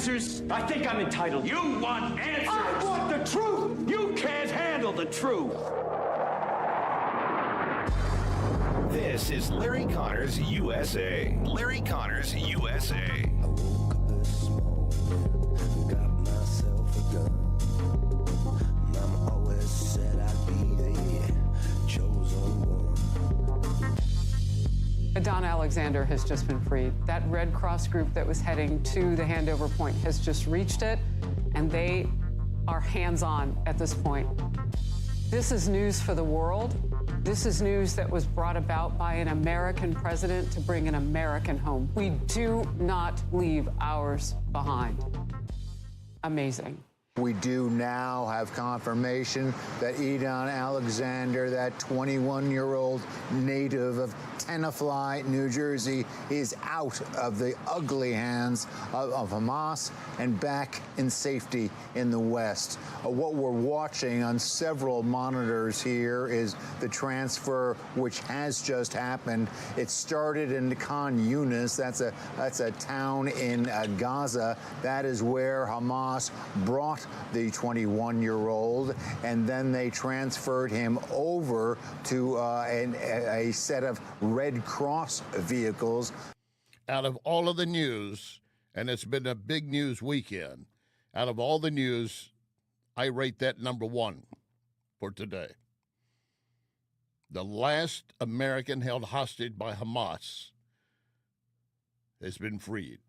answers? I think I'm entitled. You want answers? I want the truth! You can't handle the truth. This is Larry Connors USA. Larry Connors USA. I woke up this morning, got myself a gun. Mama always said I'd be the chosen one. Don Alexander has just been freed. That Red Cross group that was heading to the handover point has just reached it, and they are hands-on at this point. This is news for the world. This is news that was brought about by an American president to bring an American home. We do not leave ours behind. Amazing. We do now have confirmation that Edon Alexander, that 21-year-old native of Tenafly, New Jersey, is out of the ugly hands of Hamas and back in safety in the West. What we're watching on several monitors here is the transfer, which has just happened. It started in Khan Yunis. That's a town in Gaza. That is where Hamas brought the 21-year-old, and then they transferred him over to a set of Red Cross vehicles. Out of all of the news, and it's been a big news weekend, out of all the news, I rate that number one for today. The last American held hostage by Hamas has been freed.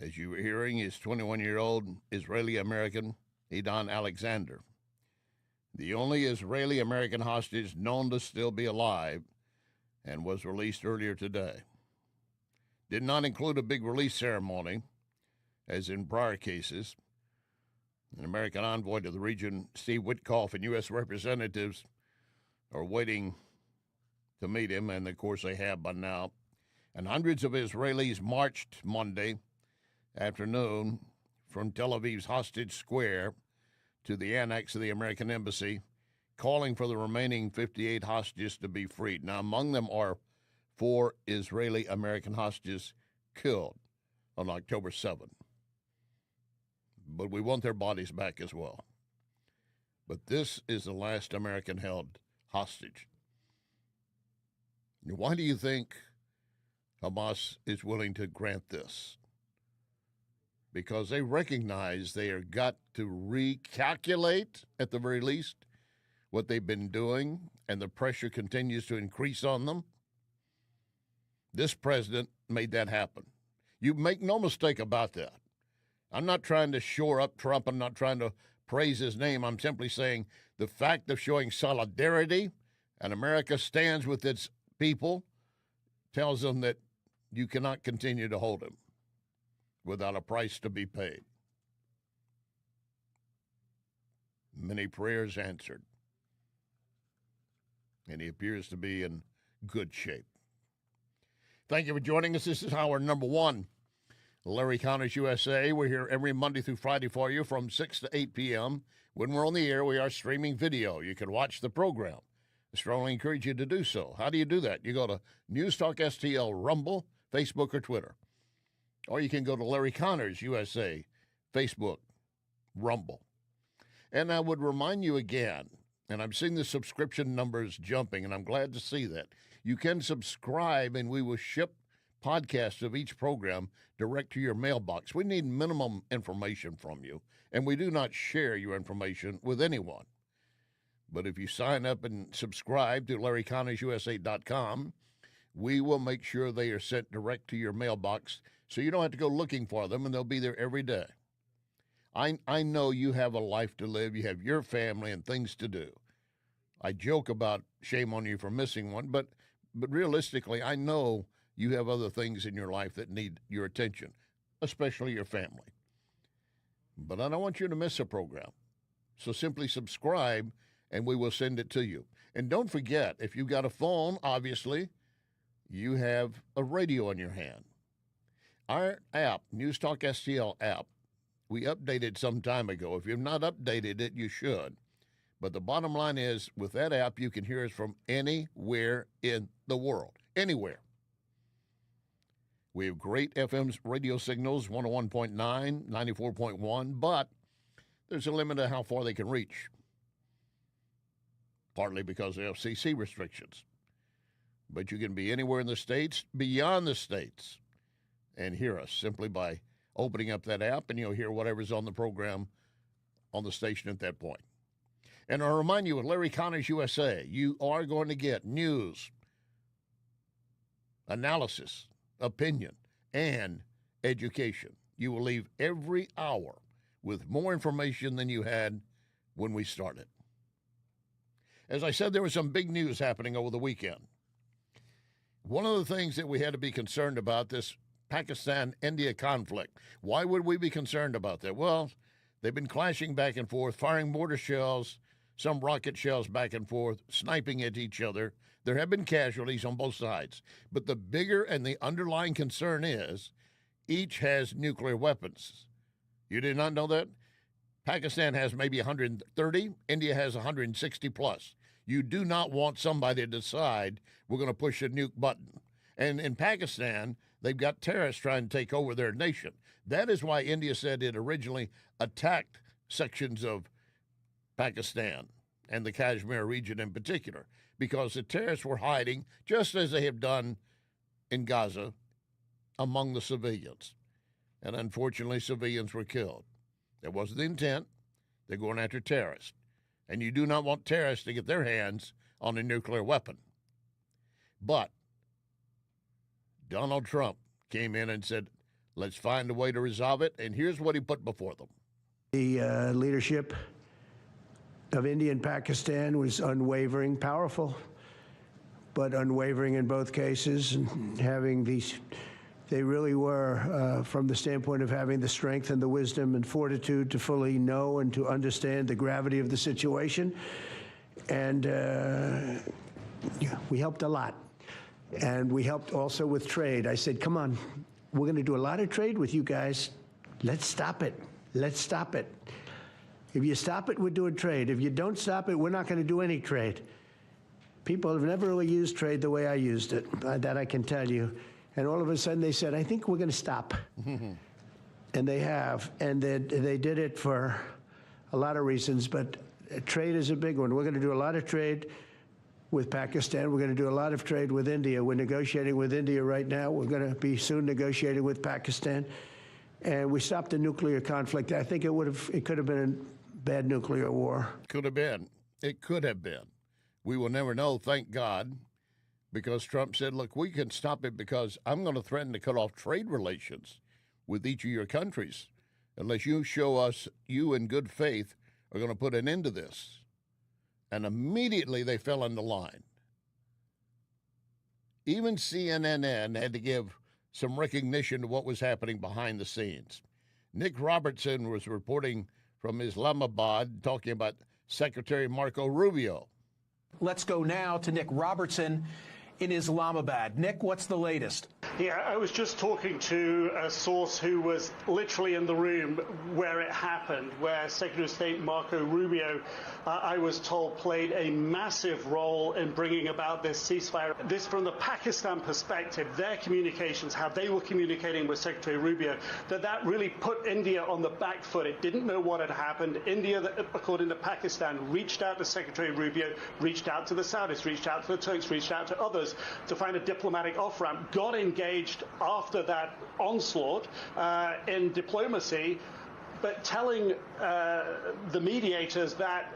As you were hearing, is 21-year-old Israeli-American Edon Alexander, the only Israeli-American hostage known to still be alive, and was released earlier today. Did not include a big release ceremony, as in prior cases. An American envoy to the region, Steve Witkoff, and U.S. representatives are waiting to meet him, and of course they have by now. And hundreds of Israelis marched Monday afternoon from Tel Aviv's Hostage Square to the annex of the American Embassy, calling for the remaining 58 hostages to be freed. Now, among them are 4 Israeli-American hostages killed on October 7th. But we want their bodies back as well. But this is the last American-held hostage. Why do you think Hamas is willing to grant this? Because they recognize they are got to recalculate, at the very least, what they've been doing, and the pressure continues to increase on them. This president made that happen. You make no mistake about that. I'm not trying to shore up Trump. I'm not trying to praise his name. I'm simply saying the fact of showing solidarity, and America stands with its people, tells them that you cannot continue to hold him without a price to be paid. Many prayers answered, and he appears to be in good shape. Thank you for joining us. This is hour number one. Larry Connors USA. We're here every Monday through Friday for you from 6 to 8 p.m. When we're on the air, we are streaming video. You can watch the program. I strongly encourage you to do so. How do you do that? You go to NewsTalkSTL, Rumble, Facebook, or Twitter. Or you can go to Larry Connors USA, Facebook, Rumble. And I would remind you again, and I'm seeing the subscription numbers jumping, and I'm glad to see that. You can subscribe, and we will ship podcasts of each program direct to your mailbox. We need minimum information from you, and we do not share your information with anyone. But if you sign up and subscribe to LarryConnorsUSA.com, we will make sure they are sent direct to your mailbox so you don't have to go looking for them, and they'll be there every day. I know you have a life to live. You have your family and things to do. I joke about shame on you for missing one, but realistically, I know you have other things in your life that need your attention, especially your family. But I don't want you to miss a program. So simply subscribe, and we will send it to you. And don't forget, if you've got a phone, obviously, you have a radio in your hand. Our app, NewsTalkSTL app, we updated some time ago. If you've not updated it, you should. But the bottom line is, with that app, you can hear us from anywhere in the world. Anywhere. We have great FM radio signals, 101.9, 94.1, but there's a limit to how far they can reach, partly because of FCC restrictions. But you can be anywhere in the states, beyond the states, and hear us simply by opening up that app, and you'll hear whatever's on the program on the station at that point. And I'll remind you, with Larry Connors USA, you are going to get news, analysis, opinion, and education. You will leave every hour with more information than you had when we started. As I said, there was some big news happening over the weekend. One of the things that we had to be concerned about, this Pakistan-India conflict. Why would we be concerned about that? Well, they've been clashing back and forth, firing mortar shells, some rocket shells back and forth, sniping at each other. There have been casualties on both sides. But the bigger and the underlying concern is each has nuclear weapons. You did not know that? Pakistan has maybe 130. India has 160 plus. You do not want somebody to decide we're going to push a nuke button. And in Pakistan, they've got terrorists trying to take over their nation. That is why India said it originally attacked sections of Pakistan and the Kashmir region in particular, because the terrorists were hiding, just as they have done in Gaza, among the civilians. And unfortunately, civilians were killed. That wasn't the intent. They're going after terrorists. And you do not want terrorists to get their hands on a nuclear weapon. But Donald Trump came in and said, let's find a way to resolve it. And here's what he put before them. The leadership of India and Pakistan was unwavering, powerful, but unwavering in both cases, and having these, they really were, from the standpoint of having the strength and the wisdom and fortitude to fully know and to understand the gravity of the situation. And we helped a lot. And we helped also with trade. I said, come on, we're going to do a lot of trade with you guys. Let's stop it. Let's stop it. If you stop it, we're doing trade. If you don't stop it, we're not going to do any trade. People have never really used trade the way I used it. That I can tell you. And all of a sudden they said, I think we're going to stop. And they have. And they did it for a lot of reasons, but trade is a big one. We're going to do a lot of trade with Pakistan. We're going to do a lot of trade with India. We're negotiating with India right now. We're going to be soon negotiating with Pakistan. And we stopped the nuclear conflict. I think it could have been a bad nuclear war. Could have been. It could have been. We will never know, thank God, because Trump said, look, we can stop it because I'm going to threaten to cut off trade relations with each of your countries unless you show us you in good faith are going to put an end to this. And immediately they fell into line. Even CNN had to give some recognition to what was happening behind the scenes. Nick Robertson was reporting from Islamabad, talking about Secretary Marco Rubio. Let's go now to Nick Robertson in Islamabad. Nick, what's the latest? Yeah, I was just talking to a source who was literally in the room where it happened, where Secretary of State Marco Rubio, I was told, played a massive role in bringing about this ceasefire. This, from the Pakistan perspective, their communications, how they were communicating with Secretary Rubio, that really put India on the back foot. It didn't know what had happened. India, according to Pakistan, reached out to Secretary Rubio, reached out to the Saudis, reached out to the Turks, reached out to others to find a diplomatic off-ramp, got engaged after that onslaught in diplomacy, but telling the mediators that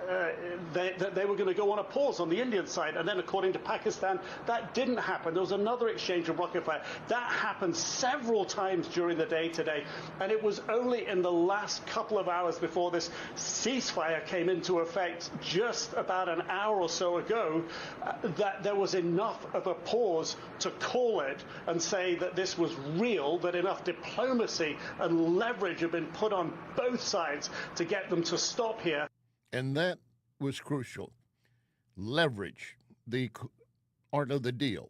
they were going to go on a pause on the Indian side. And then, according to Pakistan, that didn't happen. There was another exchange of rocket fire. That happened several times during the day today. And it was only in the last couple of hours before this ceasefire came into effect, just about an hour or so ago, that there was enough of a pause to call it and say that this was real, that enough diplomacy and leverage had been put on both sides to get them to stop here. And that was crucial. Leverage, the art of the deal.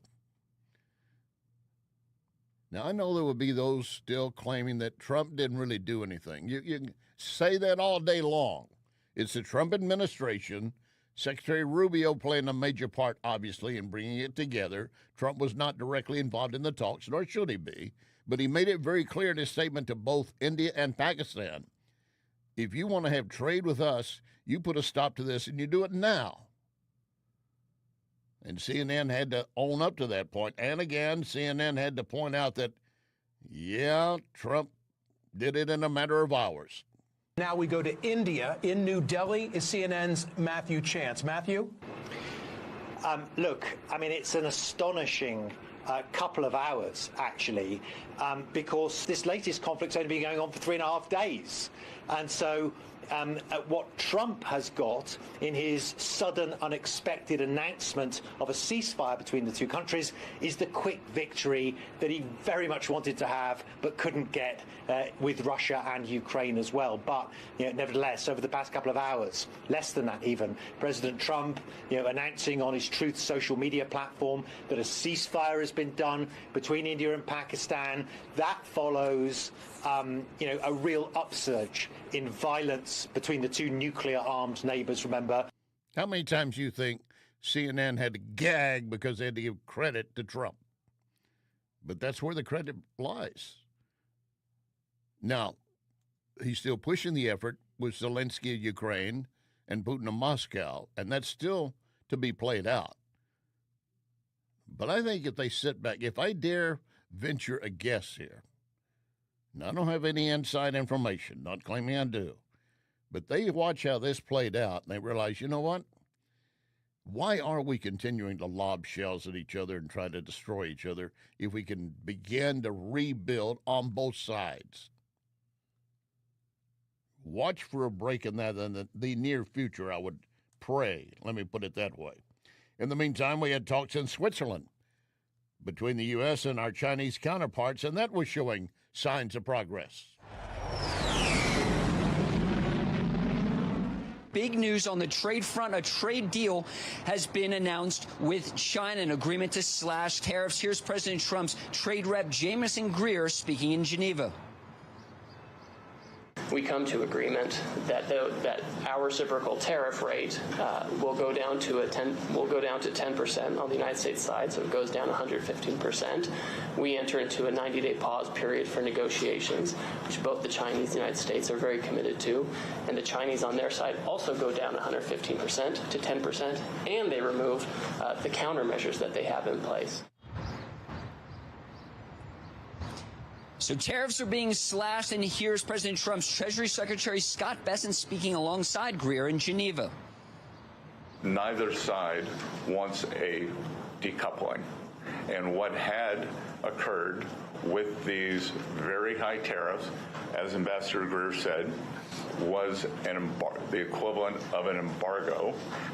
Now, I know there will be those still claiming that Trump didn't really do anything. You can say that all day long. It's the Trump administration, Secretary Rubio playing a major part, obviously, in bringing it together. Trump was not directly involved in the talks, nor should he be. But he made it very clear in his statement to both India and Pakistan. If you want to have trade with us, you put a stop to this, and you do it now. And CNN had to own up to that point. And again, CNN had to point out that, yeah, Trump did it in a matter of hours. Now we go to India. In New Delhi is CNN's Matthew Chance. Matthew? Look, I mean, it's an astonishing couple of hours, actually, because this latest conflict's only been going on for 3.5 days. And so what Trump has got in his sudden, unexpected announcement of a ceasefire between the two countries is the quick victory that he very much wanted to have but couldn't get with Russia and Ukraine as well. But nevertheless, over the past couple of hours, less than that even, President Trump announcing on his Truth social media platform that a ceasefire has been done between India and Pakistan. That follows a real upsurge in violence between the two nuclear-armed neighbors, remember. How many times do you think CNN had to gag because they had to give credit to Trump? But that's where the credit lies. Now, he's still pushing the effort with Zelensky of Ukraine and Putin of Moscow, and that's still to be played out. But I think if they sit back, if I dare venture a guess here, and I don't have any inside information, not claiming I do, but they watch how this played out and they realize, you know what? Why are we continuing to lob shells at each other and try to destroy each other if we can begin to rebuild on both sides? Watch for a break in that in the near future, I would pray. Let me put it that way. In the meantime, we had talks in Switzerland between the U.S. and our Chinese counterparts, and that was showing signs of progress. Big news on the trade front. A trade deal has been announced with China, an agreement to slash tariffs. Here's President Trump's trade rep, Jamieson Greer, speaking in Geneva. We come to agreement that our reciprocal tariff rate will go down to 10% on the United States side, so it goes down 115%. We enter into a 90-day pause period for negotiations, which both the Chinese and the United States are very committed to, and the Chinese on their side also go down 115% to 10%, and they remove the countermeasures that they have in place. So tariffs are being slashed, and here's President Trump's Treasury Secretary Scott Bessent speaking alongside Greer in Geneva. Neither side wants a decoupling. And what had occurred with these very high tariffs, as Ambassador Greer said, was the equivalent of an embargo,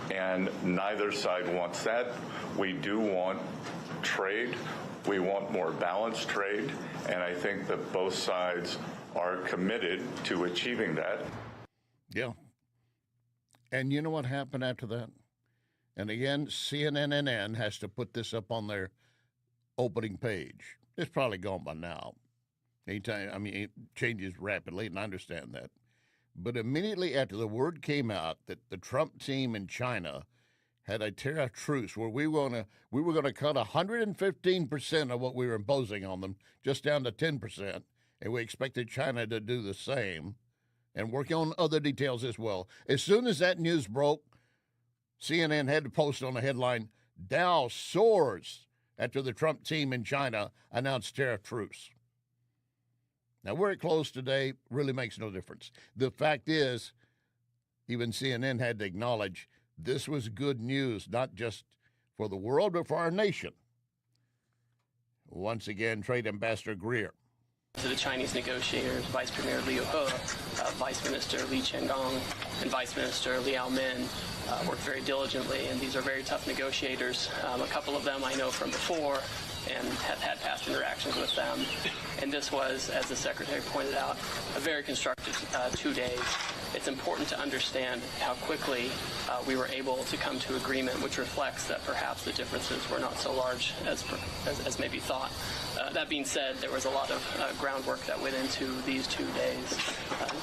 and neither side wants that. We do want trade. We want more balanced trade, and I think that both sides are committed to achieving that. Yeah. And you know what happened after that? And again, CNN has to put this up on their opening page. It's probably gone by now. Anytime, it changes rapidly, and I understand that. But immediately after the word came out that the Trump team in China had a tariff truce where we were going to cut 115% of what we were imposing on them, just down to 10%, and we expected China to do the same, and working on other details as well. As soon as that news broke, CNN had to post on the headline, Dow soars after the Trump team in China announced tariff truce. Now, where it closed today really makes no difference. The fact is, even CNN had to acknowledge this was good news, not just for the world, but for our nation. Once again, Trade Ambassador Greer. To the Chinese negotiators, Vice Premier Liu He, Vice Minister Li Qiangong, and Vice Minister Liao Min worked very diligently, and these are very tough negotiators. A couple of them I know from before and have had past interactions with them. And this was, as the Secretary pointed out, a very constructive 2 days. it's important to understand how quickly we were able to come to agreement, which reflects that perhaps the differences were not so large as maybe thought. That being said, there was a lot of groundwork that went into these 2 days.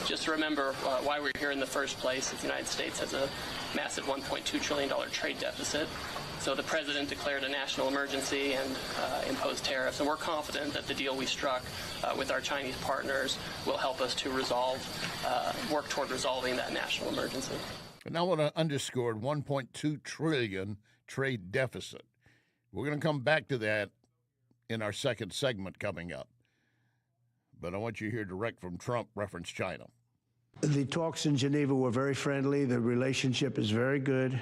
Just remember why we're here in the first place is the United States has a massive $1.2 trillion trade deficit. So the president declared a national emergency and imposed tariffs, and we're confident that the deal we struck with our Chinese partners will help us to work toward resolving that national emergency. And I want to underscore $1.2 trillion trade deficit. We're going to come back to that in our second segment coming up. But I want you to hear direct from Trump reference China. The talks in Geneva were very friendly. The relationship is very good.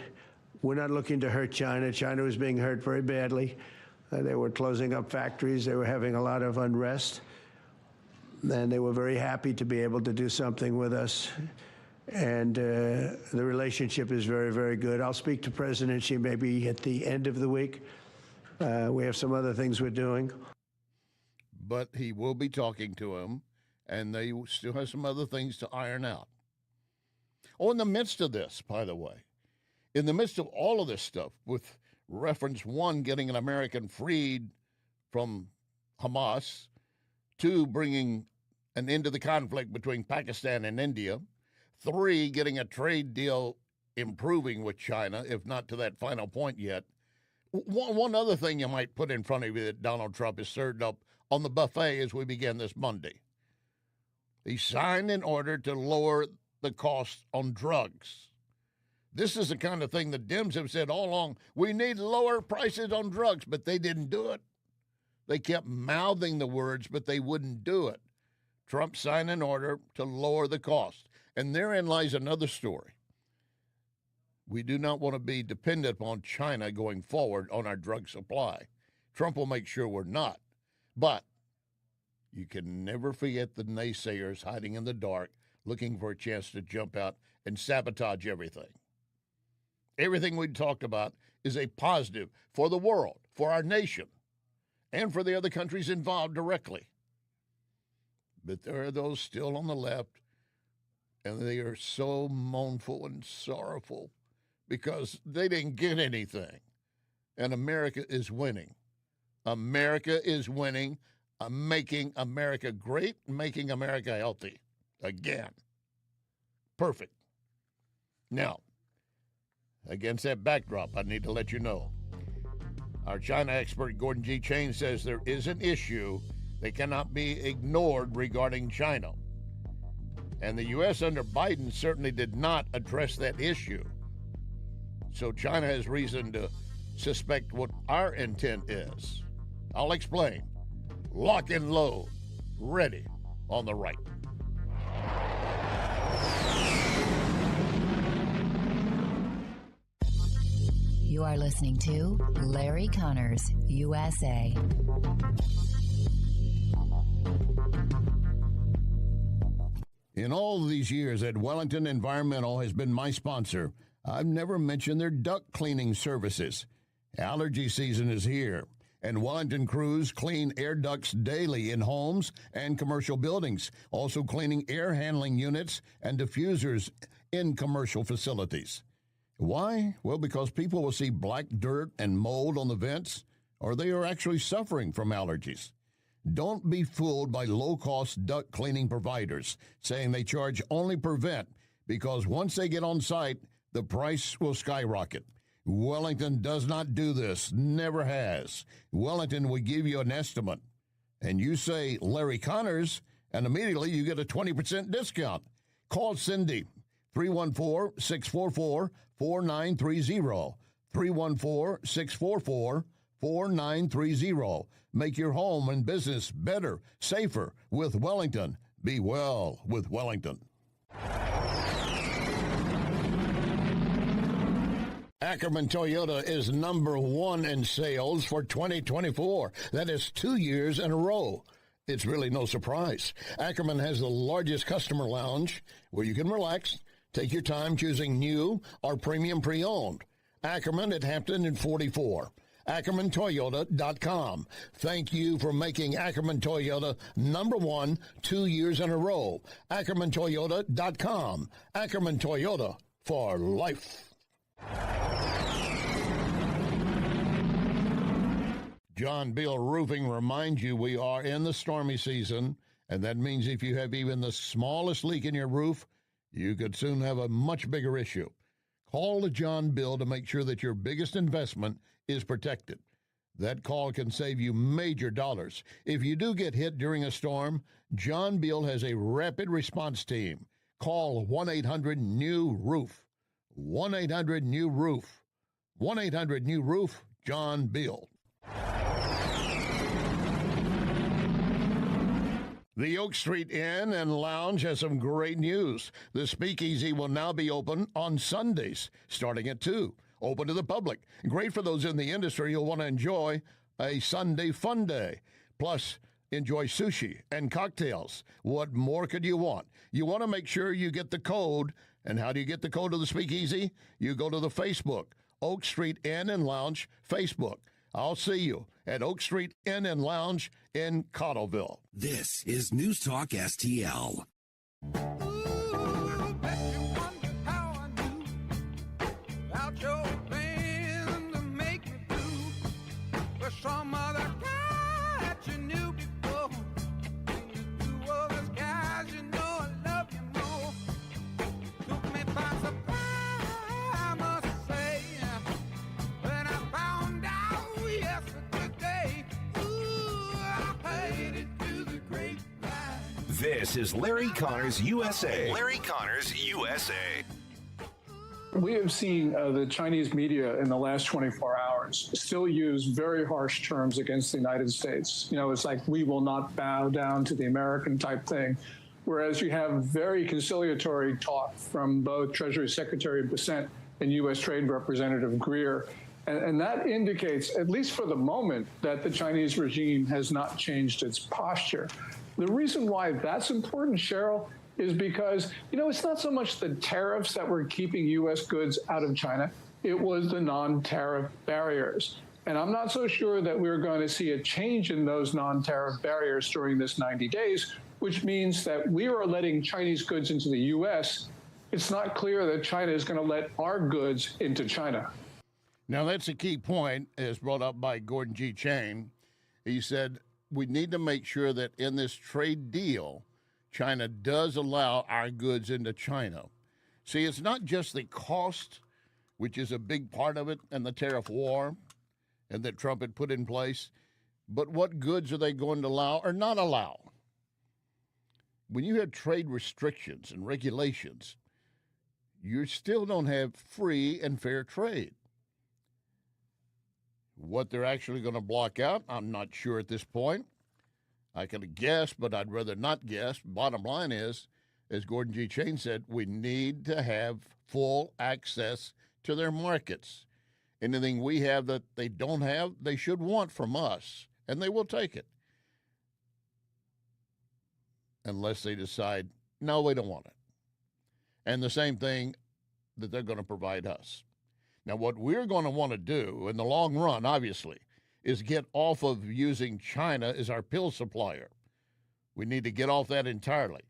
We're not looking to hurt China. China was being hurt very badly. They were closing up factories. They were having a lot of unrest. And they were very happy to be able to do something with us. And the relationship is very, very good. I'll speak to President Xi maybe at the end of the week. We have some other things we're doing. But he will be talking to him, and they still have some other things to iron out. Oh, in the midst of this, by the way, in the midst of all of this stuff, with reference 1, getting an American freed from Hamas, 2, bringing an end to the conflict between Pakistan and India, 3, getting a trade deal improving with China, if not to that final point yet. One other thing you might put in front of you that Donald Trump has served up on the buffet as we begin this Monday. He signed an order to lower the cost on drugs. This is the kind of thing the Dems have said all along. We need lower prices on drugs, but they didn't do it. They kept mouthing the words, but they wouldn't do it. Trump signed an order to lower the cost. And therein lies another story. We do not want to be dependent upon China going forward on our drug supply. Trump will make sure we're not. But you can never forget the naysayers hiding in the dark, looking for a chance to jump out and sabotage everything. Everything we talked about is a positive for the world, for our nation, and for the other countries involved directly. But there are those still on the left, and they are so mournful and sorrowful because they didn't get anything. And America is winning. America is winning, making America great, making America healthy again. Perfect. Now, against that backdrop, I need to let you know, our China expert Gordon G. Chain says there is an issue that cannot be ignored regarding China. And the U.S. under Biden certainly did not address that issue. So China has reason to suspect what our intent is. I'll explain. Lock and load. Ready on the right. You are listening to Larry Connors, USA. In all these years that Wellington Environmental has been my sponsor, I've never mentioned their duct cleaning services. Allergy season is here, and Wellington crews clean air ducts daily in homes and commercial buildings, also cleaning air handling units and diffusers in commercial facilities. Why? Well, because people will see black dirt and mold on the vents, or they are actually suffering from allergies. Don't be fooled by low-cost duct cleaning providers saying they charge only per vent, because once they get on site, the price will skyrocket. Wellington does not do this, never has. Wellington will give you an estimate, and you say Larry Connors, and immediately you get a 20% discount. Call Cindy, 314-644-4930, 314-644-4930. Make your home and business better, safer with Wellington. Be well with Wellington. Ackerman Toyota is #1 in sales for 2024. That is 2 years in a row. It's really no surprise. Ackerman has the largest customer lounge where you can relax, take your time choosing new or premium pre-owned. Ackerman at Hampton and 44. AckermanToyota.com. Thank you for making Ackerman Toyota #1 2 years in a row. AckermanToyota.com. Ackerman Toyota for life. John Bill Roofing reminds you we are in the stormy season, and that means if you have even the smallest leak in your roof, you could soon have a much bigger issue. Call the John Bill to make sure that your biggest investment is protected. That call can save you major dollars. If you do get hit during a storm, John Bill has a rapid response team. Call 1-800-NEW-ROOF. 1-800-NEW-ROOF. 1-800-NEW-ROOF, John Bill. The Oak Street Inn and Lounge has some great news. The Speakeasy will now be open on Sundays, starting at 2. Open to the public. Great for those in the industry who'll want to enjoy a Sunday fun day. Plus, enjoy sushi and cocktails. What more could you want? You want to make sure you get the code. And how do you get the code to the Speakeasy? You go to the Facebook, Oak Street Inn and Lounge Facebook. I'll see you at Oak Street Inn and Lounge in Cottleville. This is News Talk STL. Some other guy that you knew before. You all those guys, you know I love you more. Took me by surprise, I must say. When I found out yesterday, ooh, I paid it to the grapevine. This is Larry Connors USA. Larry Connors USA. We have seen the Chinese media in the last 24 hours still use very harsh terms against the United States. You know, it's like, we will not bow down to the American type thing. Whereas you have very conciliatory talk from both Treasury Secretary Bessent and U.S. Trade Representative Greer. And that indicates, at least for the moment, that the Chinese regime has not changed its posture. The reason why that's important, Cheryl, is because, you know, it's not so much the tariffs that were keeping U.S. goods out of China. It was the non-tariff barriers. And I'm not so sure that we're going to see a change in those non-tariff barriers during this 90 days, which means that we are letting Chinese goods into the U.S. It's not clear that China is going to let our goods into China. Now, that's a key point, as brought up by Gordon G. Chain. He said, we need to make sure that in this trade deal, China does allow our goods into China. See, it's not just the cost, which is a big part of it, and the tariff war, and that Trump had put in place, but what goods are they going to allow or not allow? When you have trade restrictions and regulations, you still don't have free and fair trade. What they're actually going to block out, I'm not sure at this point. I can guess, but I'd rather not guess. Bottom line is, as Gordon G. Chain said, we need to have full access to their markets. Anything we have that they don't have, they should want from us, and they will take it. Unless they decide, no, we don't want it. And the same thing that they're going to provide us. Now, what we're going to want to do in the long run, obviously, is get off of using China as our pill supplier. We need to get off that entirely.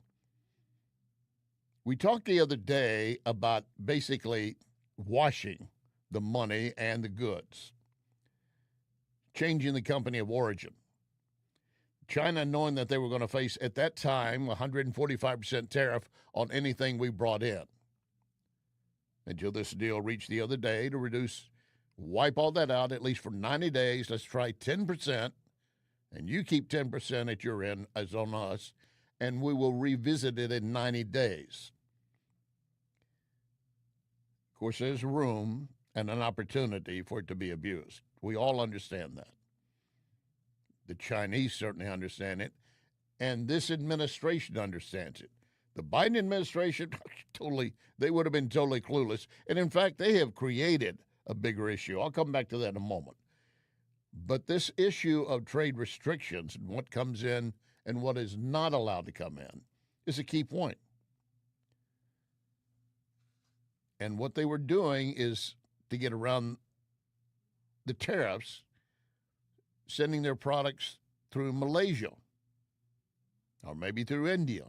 We talked the other day about basically washing the money and the goods, changing the company of origin. China, knowing that they were going to face, at that time, 145% tariff on anything we brought in. Until this deal reached the other day to wipe all that out, at least for 90 days. Let's try 10%, and you keep 10% at your end as on us, and we will revisit it in 90 days. Of course, there's room and an opportunity for it to be abused. We all understand that. The Chinese certainly understand it, and this administration understands it. The Biden administration, they would have been totally clueless. And in fact, they have created a bigger issue. I'll come back to that in a moment. But this issue of trade restrictions and what comes in and what is not allowed to come in is a key point. And what they were doing is to get around the tariffs, sending their products through Malaysia or maybe through India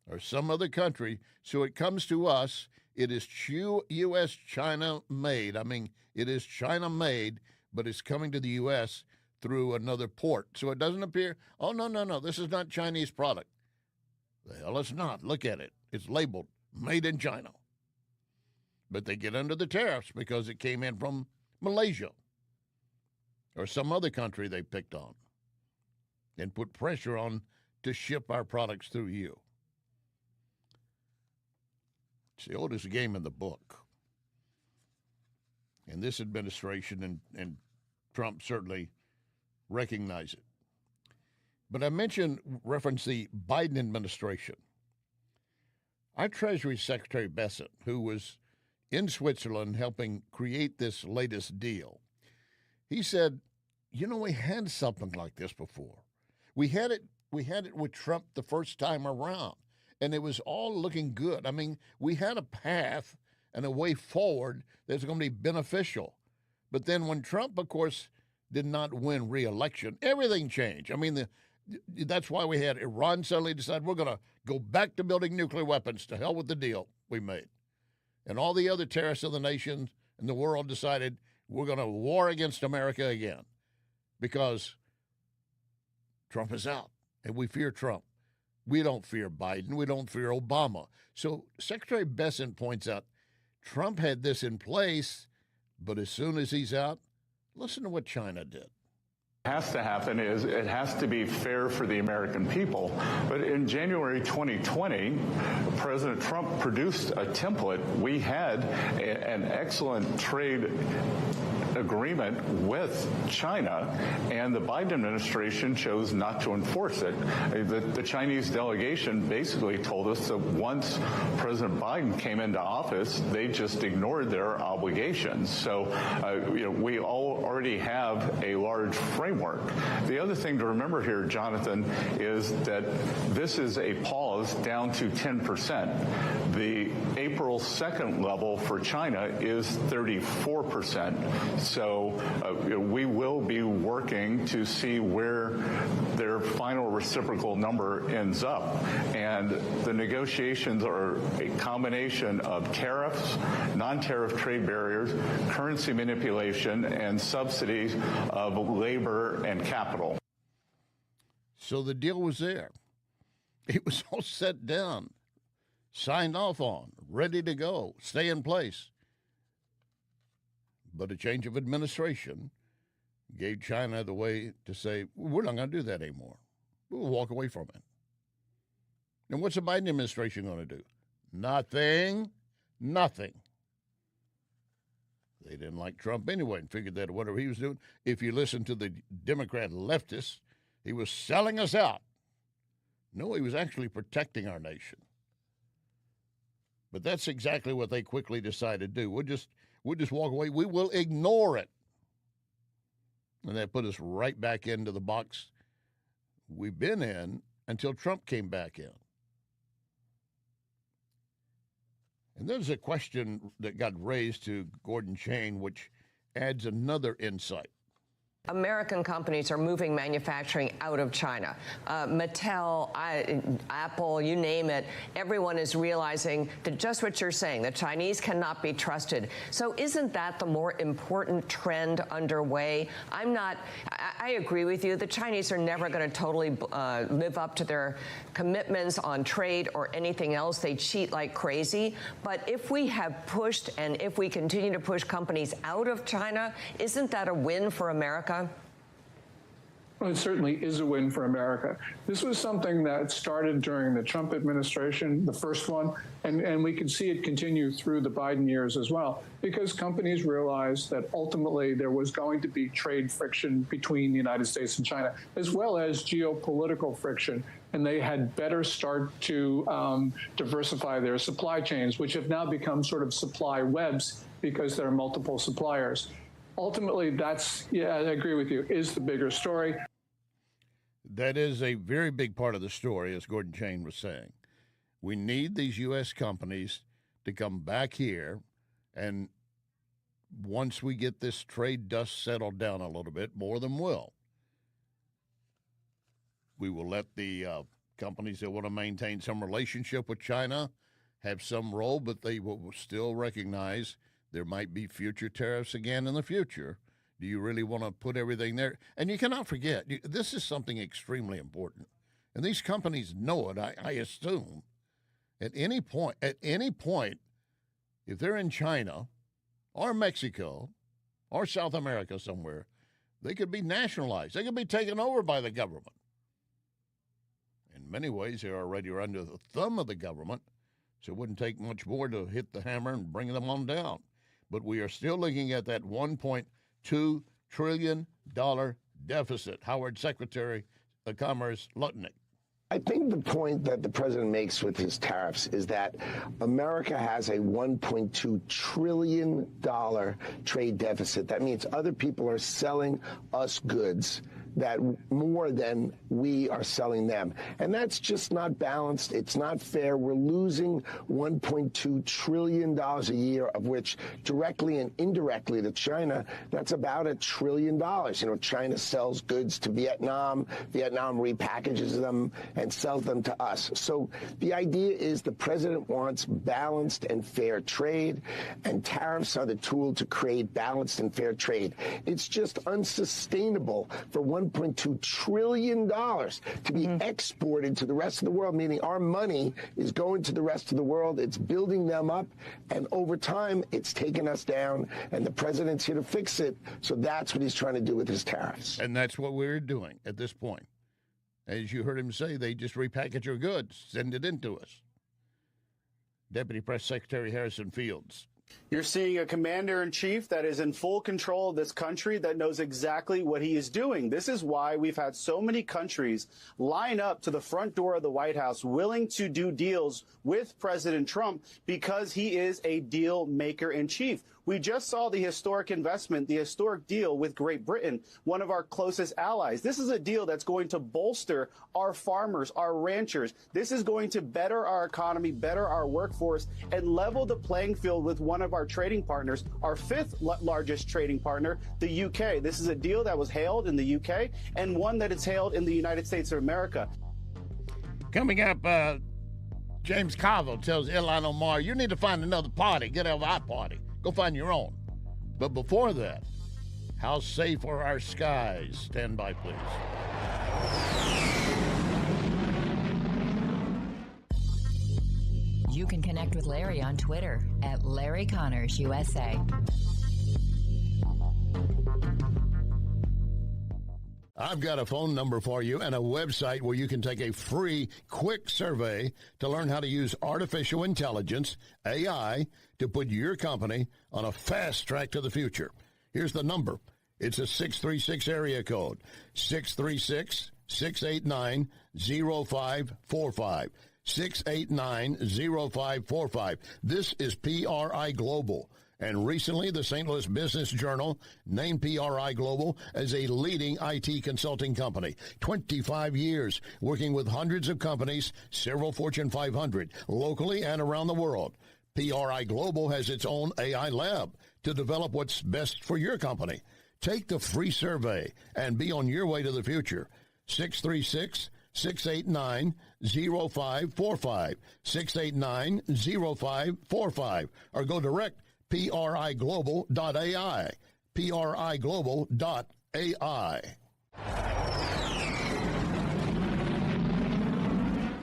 or some other country. So it comes to us. It is U.S. China made. I mean, it is China made, but it's coming to the U.S. through another port. So it doesn't appear, oh, no, this is not Chinese product. The hell it's not. Look at it. It's labeled made in China. But they get under the tariffs because it came in from Malaysia or some other country they picked on and put pressure on to ship our products through you. It's the oldest game in the book. And this administration and Trump certainly recognize it. But I referenced the Biden administration. Our Treasury Secretary Bessent, who was in Switzerland helping create this latest deal, he said, we had something like this before. We had it with Trump the first time around, and it was all looking good. I mean, we had a path and a way forward that's going to be beneficial. But then when Trump, of course, did not win re-election, everything changed. I mean, that's why we had Iran suddenly decide we're going to go back to building nuclear weapons. To hell with the deal we made. And all the other terrorists of the nation and the world decided we're going to war against America again because Trump is out, and we fear Trump. We don't fear Biden. We don't fear Obama. So Secretary Bessent points out Trump had this in place, but as soon as he's out, listen to what China did. Has to happen is it has to be fair for the American people. But in January 2020, President Trump produced a template. We had an excellent trade agreement with China, and the Biden administration chose not to enforce it. The Chinese delegation basically told us that once President Biden came into office, they just ignored their obligations. So we all already have a large framework. The other thing to remember here, Jonathan, is that this is a pause down to 10%. The April 2nd level for China is 34%. So we will be working to see where their final reciprocal number ends up. And the negotiations are a combination of tariffs, non-tariff trade barriers, currency manipulation, and subsidies of labor and capital. So the deal was there. It was all set down, signed off on, ready to go, stay in place. But a change of administration gave China the way to say, we're not going to do that anymore. We'll walk away from it. And what's the Biden administration going to do? Nothing. They didn't like Trump anyway and figured that whatever he was doing, if you listen to the Democrat leftists, he was selling us out. No, he was actually protecting our nation. But that's exactly what they quickly decided to do. We'll just walk away. We will ignore it. And that put us right back into the box we've been in until Trump came back in. And there's a question that got raised to Gordon Chain, which adds another insight. American companies are moving manufacturing out of China. Mattel, Apple, you name it, everyone is realizing that just what you're saying, the Chinese cannot be trusted. So isn't that the more important trend underway? I agree with you. The Chinese are never going to totally live up to their commitments on trade or anything else. They cheat like crazy. But if we have pushed and if we continue to push companies out of China, isn't that a win for America? Well, it certainly is a win for America. This was something that started during the Trump administration, the first one, and we can see it continue through the Biden years as well, because companies realized that ultimately there was going to be trade friction between the United States and China, as well as geopolitical friction. And they had better start to diversify their supply chains, which have now become sort of supply webs because there are multiple suppliers. Ultimately, that's, I agree with you, is the bigger story. That is a very big part of the story, as Gordon Chain was saying. We need these U.S. companies to come back here and once we get this trade dust settled down a little bit, more than will, we will let the companies that want to maintain some relationship with China have some role, but they will still recognize there might be future tariffs again in the future. Do you really want to put everything there? And you cannot forget, this is something extremely important. And these companies know it, I assume. At any point, if they're in China or Mexico or South America somewhere, they could be nationalized. They could be taken over by the government. In many ways, they're already under the thumb of the government, so it wouldn't take much more to hit the hammer and bring them on down. But we are still looking at that $1.2 trillion deficit. Howard Secretary of Commerce Lutnick. I think the point that the president makes with his tariffs is that America has a $1.2 trillion trade deficit. That means other people are selling us goods that more than we are selling them. And that's just not balanced. It's not fair. We're losing $1.2 trillion a year, of which directly and indirectly to China, that's about $1 trillion. You know, China sells goods to Vietnam. Vietnam repackages them and sells them to us. So the idea is the president wants balanced and fair trade, and tariffs are the tool to create balanced and fair trade. It's just unsustainable for $1.2 trillion to be exported to the rest of the world, meaning our money is going to the rest of the world. It's building them up, and over time, it's taken us down, and the president's here to fix it. So that's what he's trying to do with his tariffs. And that's what we're doing at this point. As you heard him say, they just repackage your goods, send it into us. Deputy Press Secretary Harrison Fields. You're seeing a commander-in-chief that is in full control of this country, that knows exactly what he is doing. This is why we've had so many countries line up to the front door of the White House willing to do deals with President Trump, because he is a deal maker in chief. We just saw the historic investment, the historic deal with Great Britain, one of our closest allies. This is a deal that's going to bolster our farmers, our ranchers. This is going to better our economy, better our workforce, and level the playing field with one of our trading partners, our fifth largest trading partner, the UK. This is a deal that was hailed in the UK and one that is hailed in the United States of America. Coming up, James Carville tells Ilhan Omar, you need to find another party. Get out of our party. Go find your own. But before that, how safe are our skies? Stand by, please. You can connect with Larry on Twitter at Larry Connors USA. I've got a phone number for you and a website where you can take a free, quick survey to learn how to use artificial intelligence, AI, to put your company on a fast track to the future. Here's the number. It's a 636 area code, 636-689-0545. 689-0545. This is PRI Global. And recently, the St. Louis Business Journal named PRI Global as a leading IT consulting company. 25 years working with hundreds of companies, several Fortune 500, locally and around the world. PRI Global has its own AI lab to develop what's best for your company. Take the free survey and be on your way to the future. 636-689-0545. 689-0545. Or go direct PRIGlobal.ai. PRIGlobal.ai.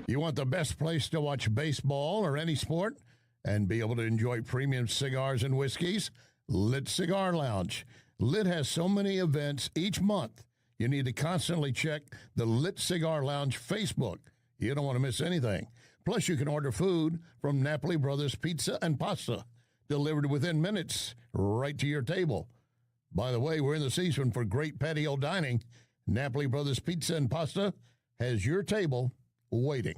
You want the best place to watch baseball or any sport and be able to enjoy premium cigars and whiskeys? Lit Cigar Lounge. Lit has so many events each month. You need to constantly check the Lit Cigar Lounge Facebook. You don't want to miss anything. Plus, you can order food from Napoli Brothers Pizza and Pasta, delivered within minutes right to your table. By the way, we're in the season for great patio dining. Napoli Brothers Pizza and Pasta has your table waiting.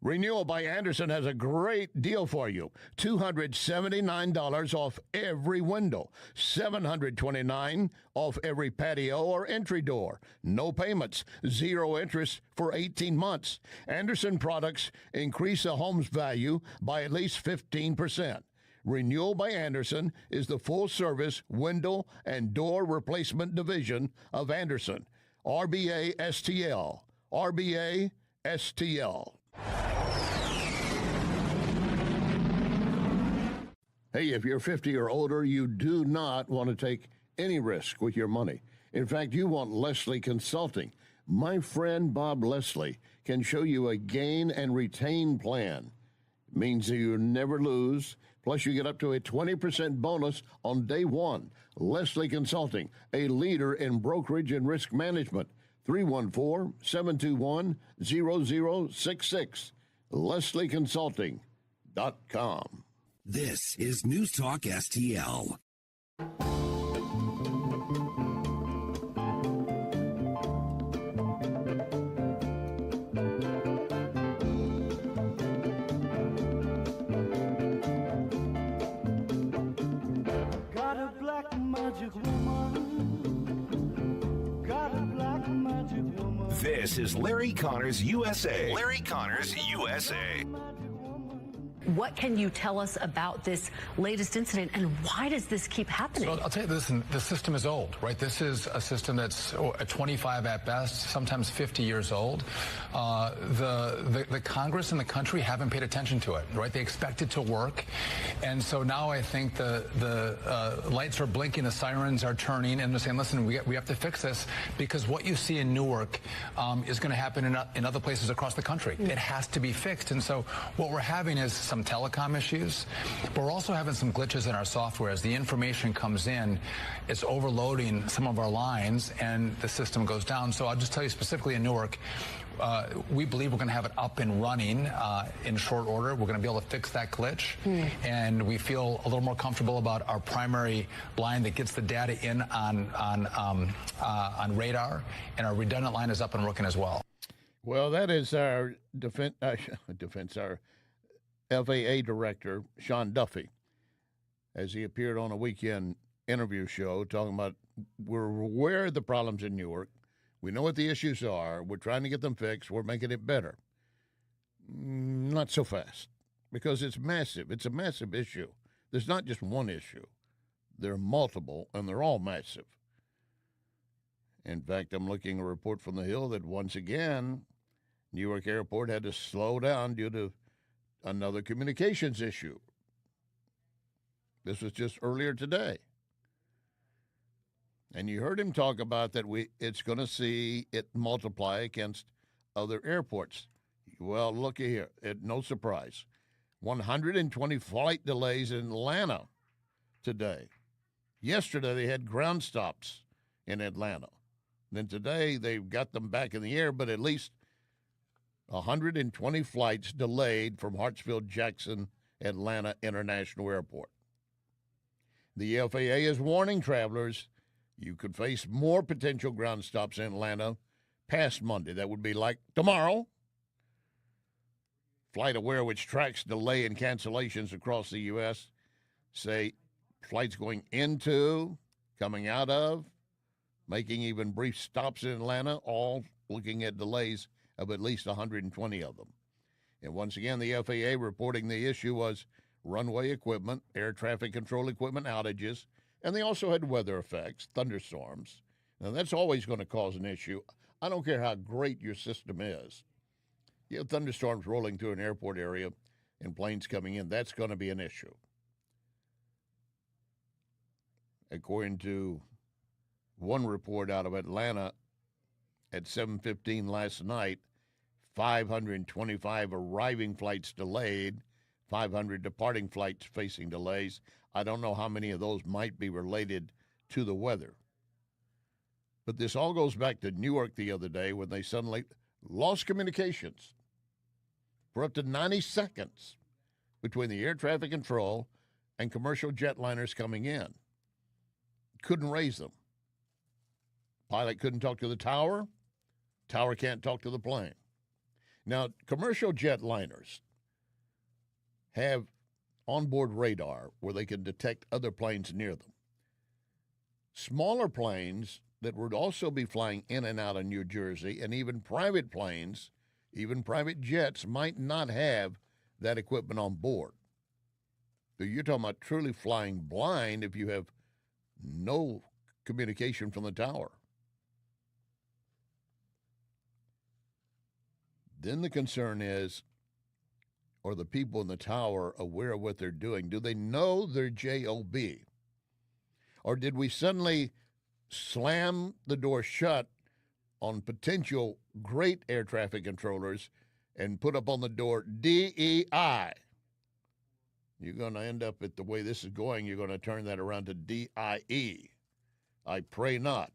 Renewal by Anderson has a great deal for you. $279 off every window. $729 off every patio or entry door. No payments. 0 interest for 18 months. Anderson products increase a home's value by at least 15%. Renewal by Anderson is the full-service window and door replacement division of Anderson. RBA STL. RBA STL. Hey, if you're 50 or older, you do not want to take any risk with your money. In fact, you want Leslie Consulting. My friend Bob Leslie can show you a gain and retain plan. It means that you never lose. Plus, you get up to a 20% bonus on day one. Leslie Consulting, a leader in brokerage and risk management. 314-721-0066. LeslieConsulting.com. This is News Talk STL. Got a black magic woman. Got a black magic woman. This is Larry Connors USA. Larry Connors USA. What can you tell us about this latest incident, and why does this keep happening? So I'll tell you, listen, the system is old, right? This is a system that's 25 at best, sometimes 50 years old. The Congress and the country haven't paid attention to it, right? They expect it to work. And so now I think the lights are blinking, the sirens are turning, and they're saying, listen, we have to fix this, because what you see in Newark is going to happen in other places across the country. It has to be fixed. And so what we're having is some telecom issues, but we're also having some glitches in our software. As the information comes in, it's overloading some of our lines and the system goes down. So I'll just tell you specifically in Newark, we believe we're going to have it up and running in short order. We're going to be able to fix that glitch, and we feel a little more comfortable about our primary line that gets the data in on radar, and our redundant line is up and working as well. Well, that is our our FAA director, Sean Duffy, as he appeared on a weekend interview show talking about we're aware of the problems in Newark. We know what the issues are. We're trying to get them fixed. We're making it better. Not so fast, because it's massive. It's a massive issue. There's not just one issue. There are multiple, and they're all massive. In fact, I'm looking at a report from the Hill that once again, Newark Airport had to slow down due to another communications issue. This was just earlier today. And you heard him talk about that it's going to see it multiply against other airports. Well, look here. No surprise. 120 flight delays in Atlanta today. Yesterday, they had ground stops in Atlanta. Then today, they've got them back in the air, but at least 120 flights delayed from Hartsfield-Jackson Atlanta International Airport. The FAA is warning travelers you could face more potential ground stops in Atlanta past Monday. That would be like tomorrow. FlightAware, which tracks delay and cancellations across the U.S., say flights going into, coming out of, making even brief stops in Atlanta, all looking at delays of at least 120 of them. And once again, the FAA reporting the issue was runway equipment, air traffic control equipment outages, and they also had weather effects, thunderstorms. Now, that's always going to cause an issue. I don't care how great your system is. You have thunderstorms rolling through an airport area and planes coming in. That's going to be an issue. According to one report out of Atlanta, at 7:15 last night, 525 arriving flights delayed, 500 departing flights facing delays. I don't know how many of those might be related to the weather. But this all goes back to Newark the other day when they suddenly lost communications for up to 90 seconds between the air traffic control and commercial jetliners coming in. Couldn't raise them. Pilot couldn't talk to the tower. Tower can't talk to the plane. Now, commercial jet liners have onboard radar where they can detect other planes near them. Smaller planes that would also be flying in and out of New Jersey, and even private planes, even private jets, might not have that equipment on board. So you're talking about truly flying blind if you have no communication from the tower. Then the concern is, are the people in the tower aware of what they're doing? Do they know their JOB? Or did we suddenly slam the door shut on potential great air traffic controllers and put up on the door DEI? You're going to end up, at the way this is going, you're going to turn that around to DIE. I pray not,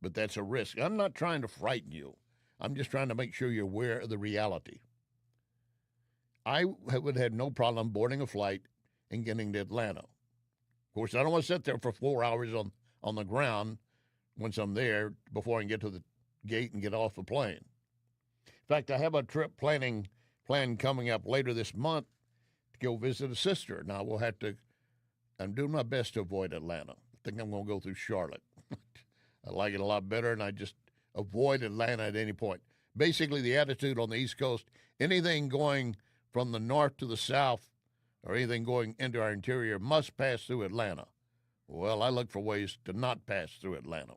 but that's a risk. I'm not trying to frighten you. I'm just trying to make sure you're aware of the reality. I would have no problem boarding a flight and getting to Atlanta. Of course, I don't want to sit there for 4 hours on the ground once I'm there before I can get to the gate and get off the plane. In fact, I have a trip plan coming up later this month to go visit a sister. Now, I'm doing my best to avoid Atlanta. I think I'm going to go through Charlotte. I like it a lot better, and I just avoid Atlanta at any point. Basically, the attitude on the East Coast, anything going from the north to the south or anything going into our interior must pass through Atlanta. Well, I look for ways to not pass through Atlanta.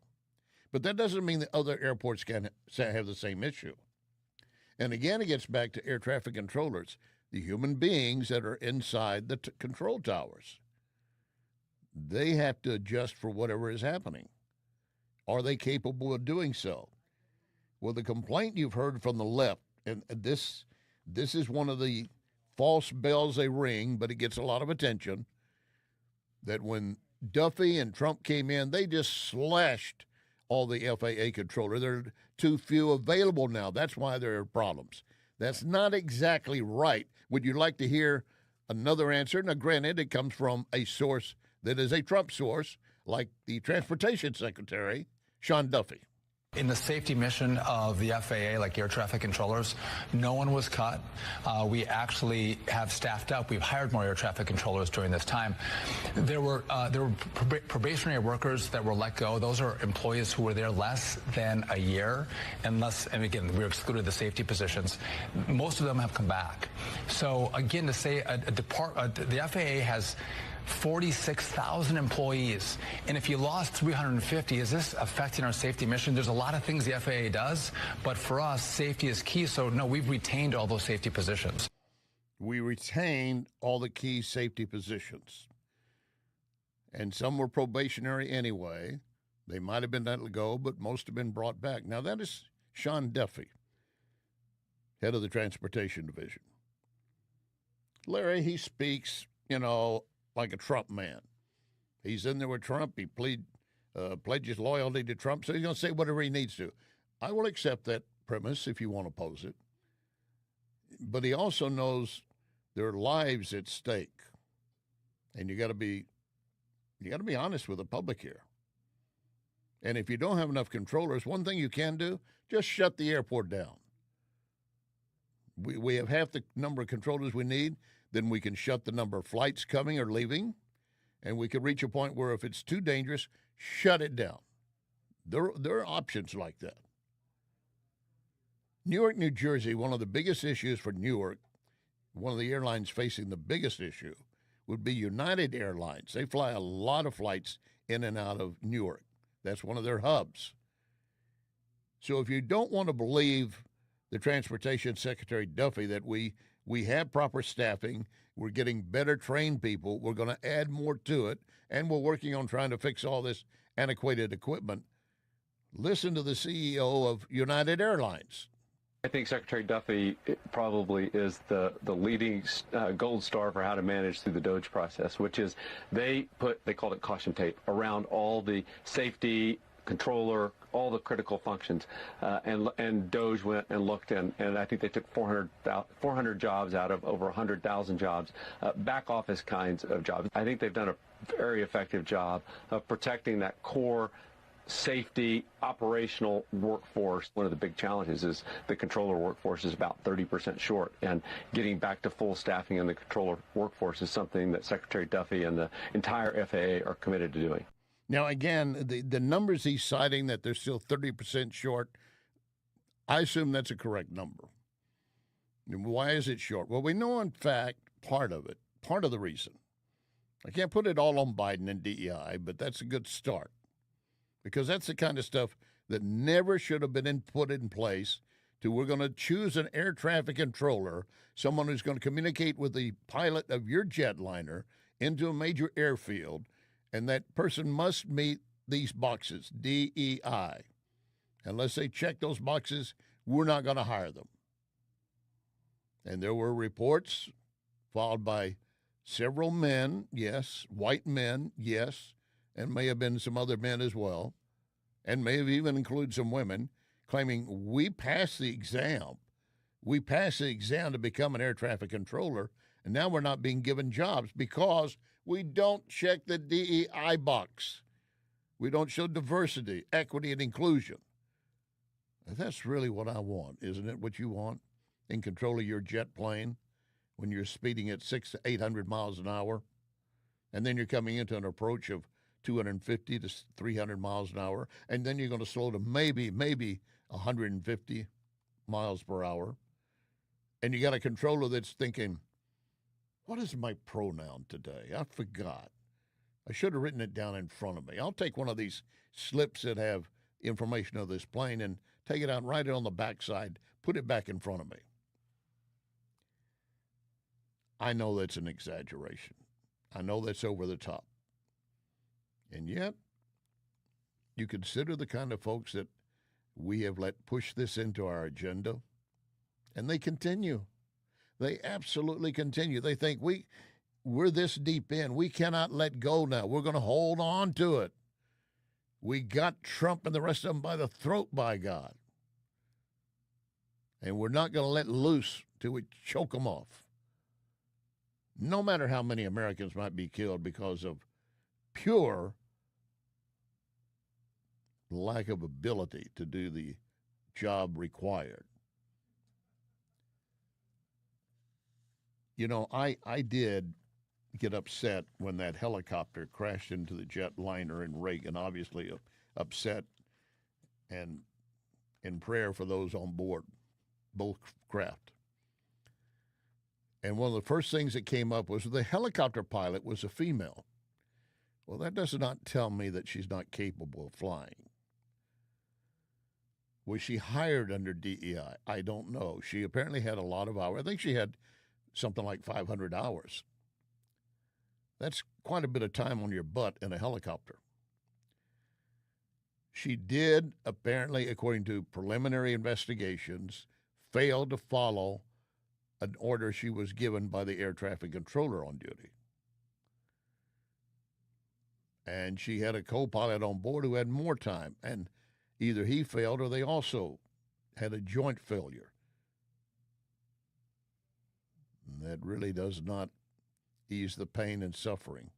But that doesn't mean that other airports can have the same issue. And again, it gets back to air traffic controllers, the human beings that are inside the control towers. They have to adjust for whatever is happening. Are they capable of doing so? Well, the complaint you've heard from the left, and this is one of the false bells they ring, but it gets a lot of attention, that when Duffy and Trump came in, they just slashed all the FAA controllers. There are too few available now. That's why there are problems. That's not exactly right. Would you like to hear another answer? Now, granted, it comes from a source that is a Trump source, like the Transportation Secretary, Sean Duffy. In the safety mission of the FAA, like air traffic controllers, no one was cut. We actually have staffed up. We've hired more air traffic controllers during this time. There were probationary workers that were let go. Those are employees who were there less than a year, and again, we excluded the safety positions. Most of them have come back. So again, to say the FAA has 46,000 employees. And if you lost 350, is this affecting our safety mission? There's a lot of things the FAA does, but for us, safety is key. So no, we've retained all those safety positions. We retained all the key safety positions. And some were probationary anyway. They might have been let go, but most have been brought back. Now, that is Sean Duffy, head of the Transportation Division. Larry, he speaks, like a Trump man. He's in there with Trump. He pledges loyalty to Trump, so he's going to say whatever he needs to. I will accept that premise if you want to pose it. But he also knows there are lives at stake, and you got to be honest with the public here. And if you don't have enough controllers, one thing you can do, just shut the airport down. We have half the number of controllers we need. Then we can shut the number of flights coming or leaving, and we could reach a point where if it's too dangerous, shut it down. There are options like that. Newark, New Jersey, one of the biggest issues for Newark, one of the airlines facing the biggest issue, would be United Airlines. They fly a lot of flights in and out of Newark. That's one of their hubs. So if you don't want to believe the Transportation Secretary Duffy that we have proper staffing, we're getting better trained people, we're going to add more to it, and we're working on trying to fix all this antiquated equipment. Listen to the CEO of United Airlines. I think Secretary Duffy probably is the leading gold star for how to manage through the DOGE process, which is they called it caution tape around all the safety, controller, all the critical functions, and DOGE went and looked, and I think they took 400 jobs out of over 100,000 jobs, back office kinds of jobs. I think they've done a very effective job of protecting that core safety, operational workforce. One of the big challenges is the controller workforce is about 30% short, and getting back to full staffing in the controller workforce is something that Secretary Duffy and the entire FAA are committed to doing. Now, again, the numbers he's citing that they're still 30% short, I assume that's a correct number. And why is it short? Well, we know, in fact, part of the reason. I can't put it all on Biden and DEI, but that's a good start, because that's the kind of stuff that never should have been put in place. We're going to choose an air traffic controller, someone who's going to communicate with the pilot of your jetliner into a major airfield, and that person must meet these boxes, DEI. Unless they check those boxes, we're not going to hire them. And there were reports filed by several men, yes, white men, yes, and may have been some other men as well, and may have even included some women, claiming we passed the exam. We passed the exam to become an air traffic controller, and now we're not being given jobs because we don't check the DEI box. We don't show diversity, equity, and inclusion. And that's really what I want, isn't it? What you want in control of your jet plane when you're speeding at 600 to 800 miles an hour, and then you're coming into an approach of 250 to 300 miles an hour, and then you're going to slow to maybe 150 miles per hour, and you got a controller that's thinking, what is my pronoun today? I forgot. I should have written it down in front of me. I'll take one of these slips that have information of this plane and take it out and write it on the backside, put it back in front of me. I know that's an exaggeration. I know that's over the top. And yet, you consider the kind of folks that we have let push this into our agenda, and they continue. They absolutely continue. They think we're this deep in. We cannot let go now. We're going to hold on to it. We got Trump and the rest of them by the throat, by God. And we're not going to let loose till we choke them off. No matter how many Americans might be killed because of pure lack of ability to do the job required. You know, I did get upset when that helicopter crashed into the jetliner in Reagan, obviously upset and in prayer for those on board, both craft. And one of the first things that came up was the helicopter pilot was a female. Well, that does not tell me that she's not capable of flying. Was she hired under DEI? I don't know. She apparently had a lot of hours. I think she had something like 500 hours. That's quite a bit of time on your butt in a helicopter. She did, apparently, according to preliminary investigations, fail to follow an order she was given by the air traffic controller on duty. And she had a co-pilot on board who had more time, and either he failed or they also had a joint failure. And that really does not ease the pain and suffering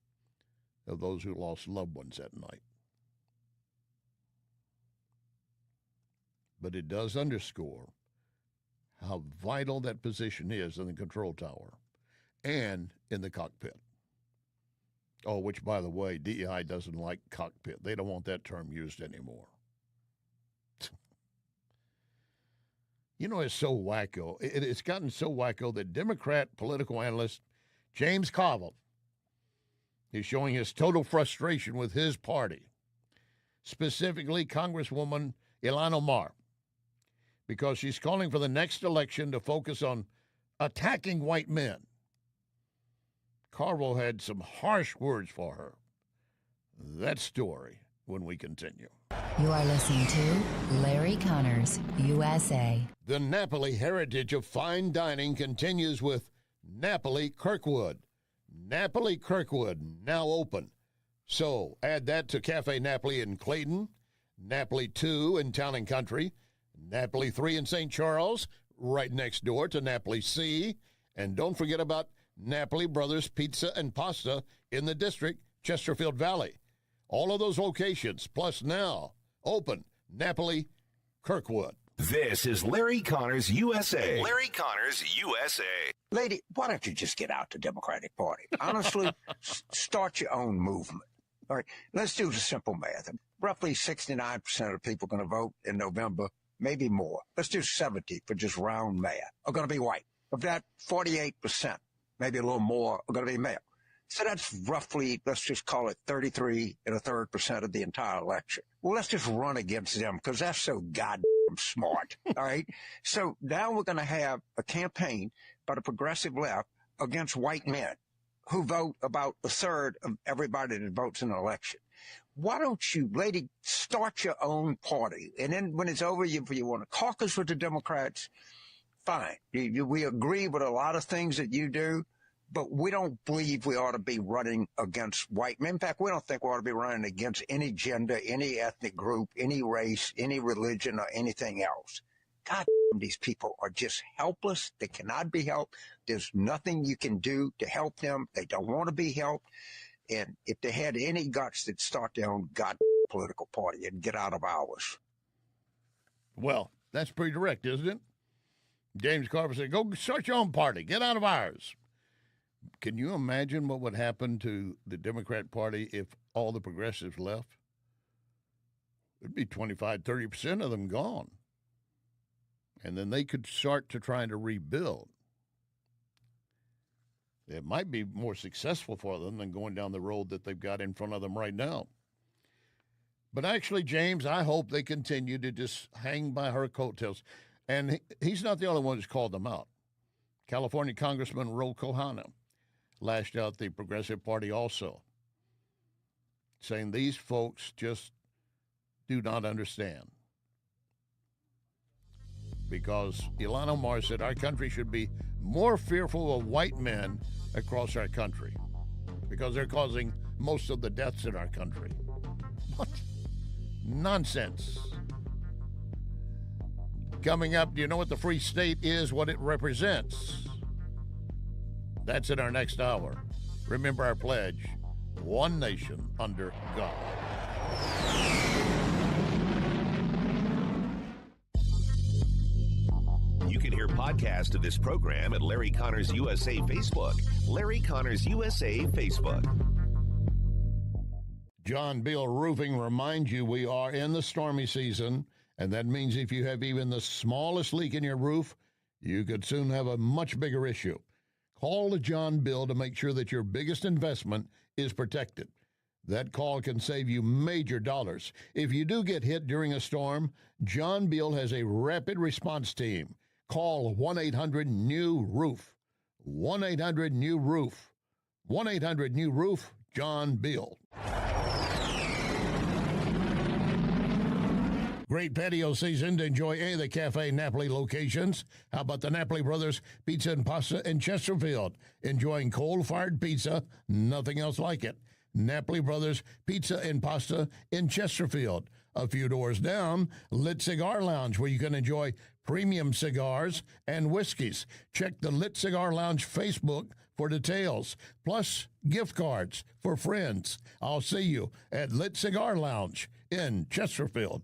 of those who lost loved ones that night. But it does underscore how vital that position is in the control tower and in the cockpit. Oh, which, by the way, DEI doesn't like cockpit. They don't want that term used anymore. You know, it's so wacko. It's gotten so wacko that Democrat political analyst James Carville is showing his total frustration with his party, specifically Congresswoman Ilhan Omar, because she's calling for the next election to focus on attacking white men. Carville had some harsh words for her. That story when we continue. You are listening to Larry Connors, USA. The Napoli heritage of fine dining continues with Napoli Kirkwood. Napoli Kirkwood, now open. So add that to Cafe Napoli in Clayton, Napoli 2 in Town and Country, Napoli 3 in St. Charles, right next door to Napoli C, and don't forget about Napoli Brothers Pizza and Pasta in the district, Chesterfield Valley. All of those locations, plus now Open, Napoli, Kirkwood. This is Larry Connors USA. Larry Connors USA. Lady, why don't you just get out the Democratic Party? Honestly, start your own movement. All right, let's do the simple math. Roughly 69% of people going to vote in November, maybe more. Let's do 70 for just round math, are going to be white. Of that, 48%, maybe a little more, are going to be male. So that's roughly, let's just call it 33 1/3% of the entire election. Well, let's just run against them because that's so goddamn smart. All right. So now we're going to have a campaign by the progressive left against white men who vote about a third of everybody that votes in an election. Why don't you, lady, start your own party? And then when it's over, if you want to caucus with the Democrats, fine. We agree with a lot of things that you do. But we don't believe we ought to be running against white men. In fact, we don't think we ought to be running against any gender, any ethnic group, any race, any religion, or anything else. God, these people are just helpless. They cannot be helped. There's nothing you can do to help them. They don't want to be helped. And if they had any guts, they'd start their own political party and get out of ours. Well, that's pretty direct, isn't it? James Carver said, go start your own party. Get out of ours. Can you imagine what would happen to the Democrat Party if all the progressives left? It'd be 25, 30% of them gone. And then they could start to try to rebuild. It might be more successful for them than going down the road that they've got in front of them right now. But actually, James, I hope they continue to just hang by her coattails. And he's not the only one who's called them out. California Congressman Ro Khanna lashed out the Progressive Party also, saying these folks just do not understand. Because Ilhan Omar said our country should be more fearful of white men across our country because they're causing most of the deaths in our country. What? Nonsense. Coming up, do you know what the Free State is, what it represents? That's in our next hour. Remember our pledge, one nation under God. You can hear podcasts of this program at Larry Connors USA Facebook. Larry Connors USA Facebook. John Beal Roofing reminds you we are in the stormy season, and that means if you have even the smallest leak in your roof, you could soon have a much bigger issue. Call John Beal to make sure that your biggest investment is protected. That call can save you major dollars. If you do get hit during a storm, John Beal has a rapid response team. Call 1-800-NEW-ROOF. 1-800-NEW-ROOF. 1-800-NEW-ROOF, John Beal. Great patio season to enjoy any of the Cafe Napoli locations. How about the Napoli Brothers Pizza and Pasta in Chesterfield? Enjoying coal-fired pizza, nothing else like it. Napoli Brothers Pizza and Pasta in Chesterfield. A few doors down, Lit Cigar Lounge, where you can enjoy premium cigars and whiskeys. Check the Lit Cigar Lounge Facebook for details, plus gift cards for friends. I'll see you at Lit Cigar Lounge in Chesterfield.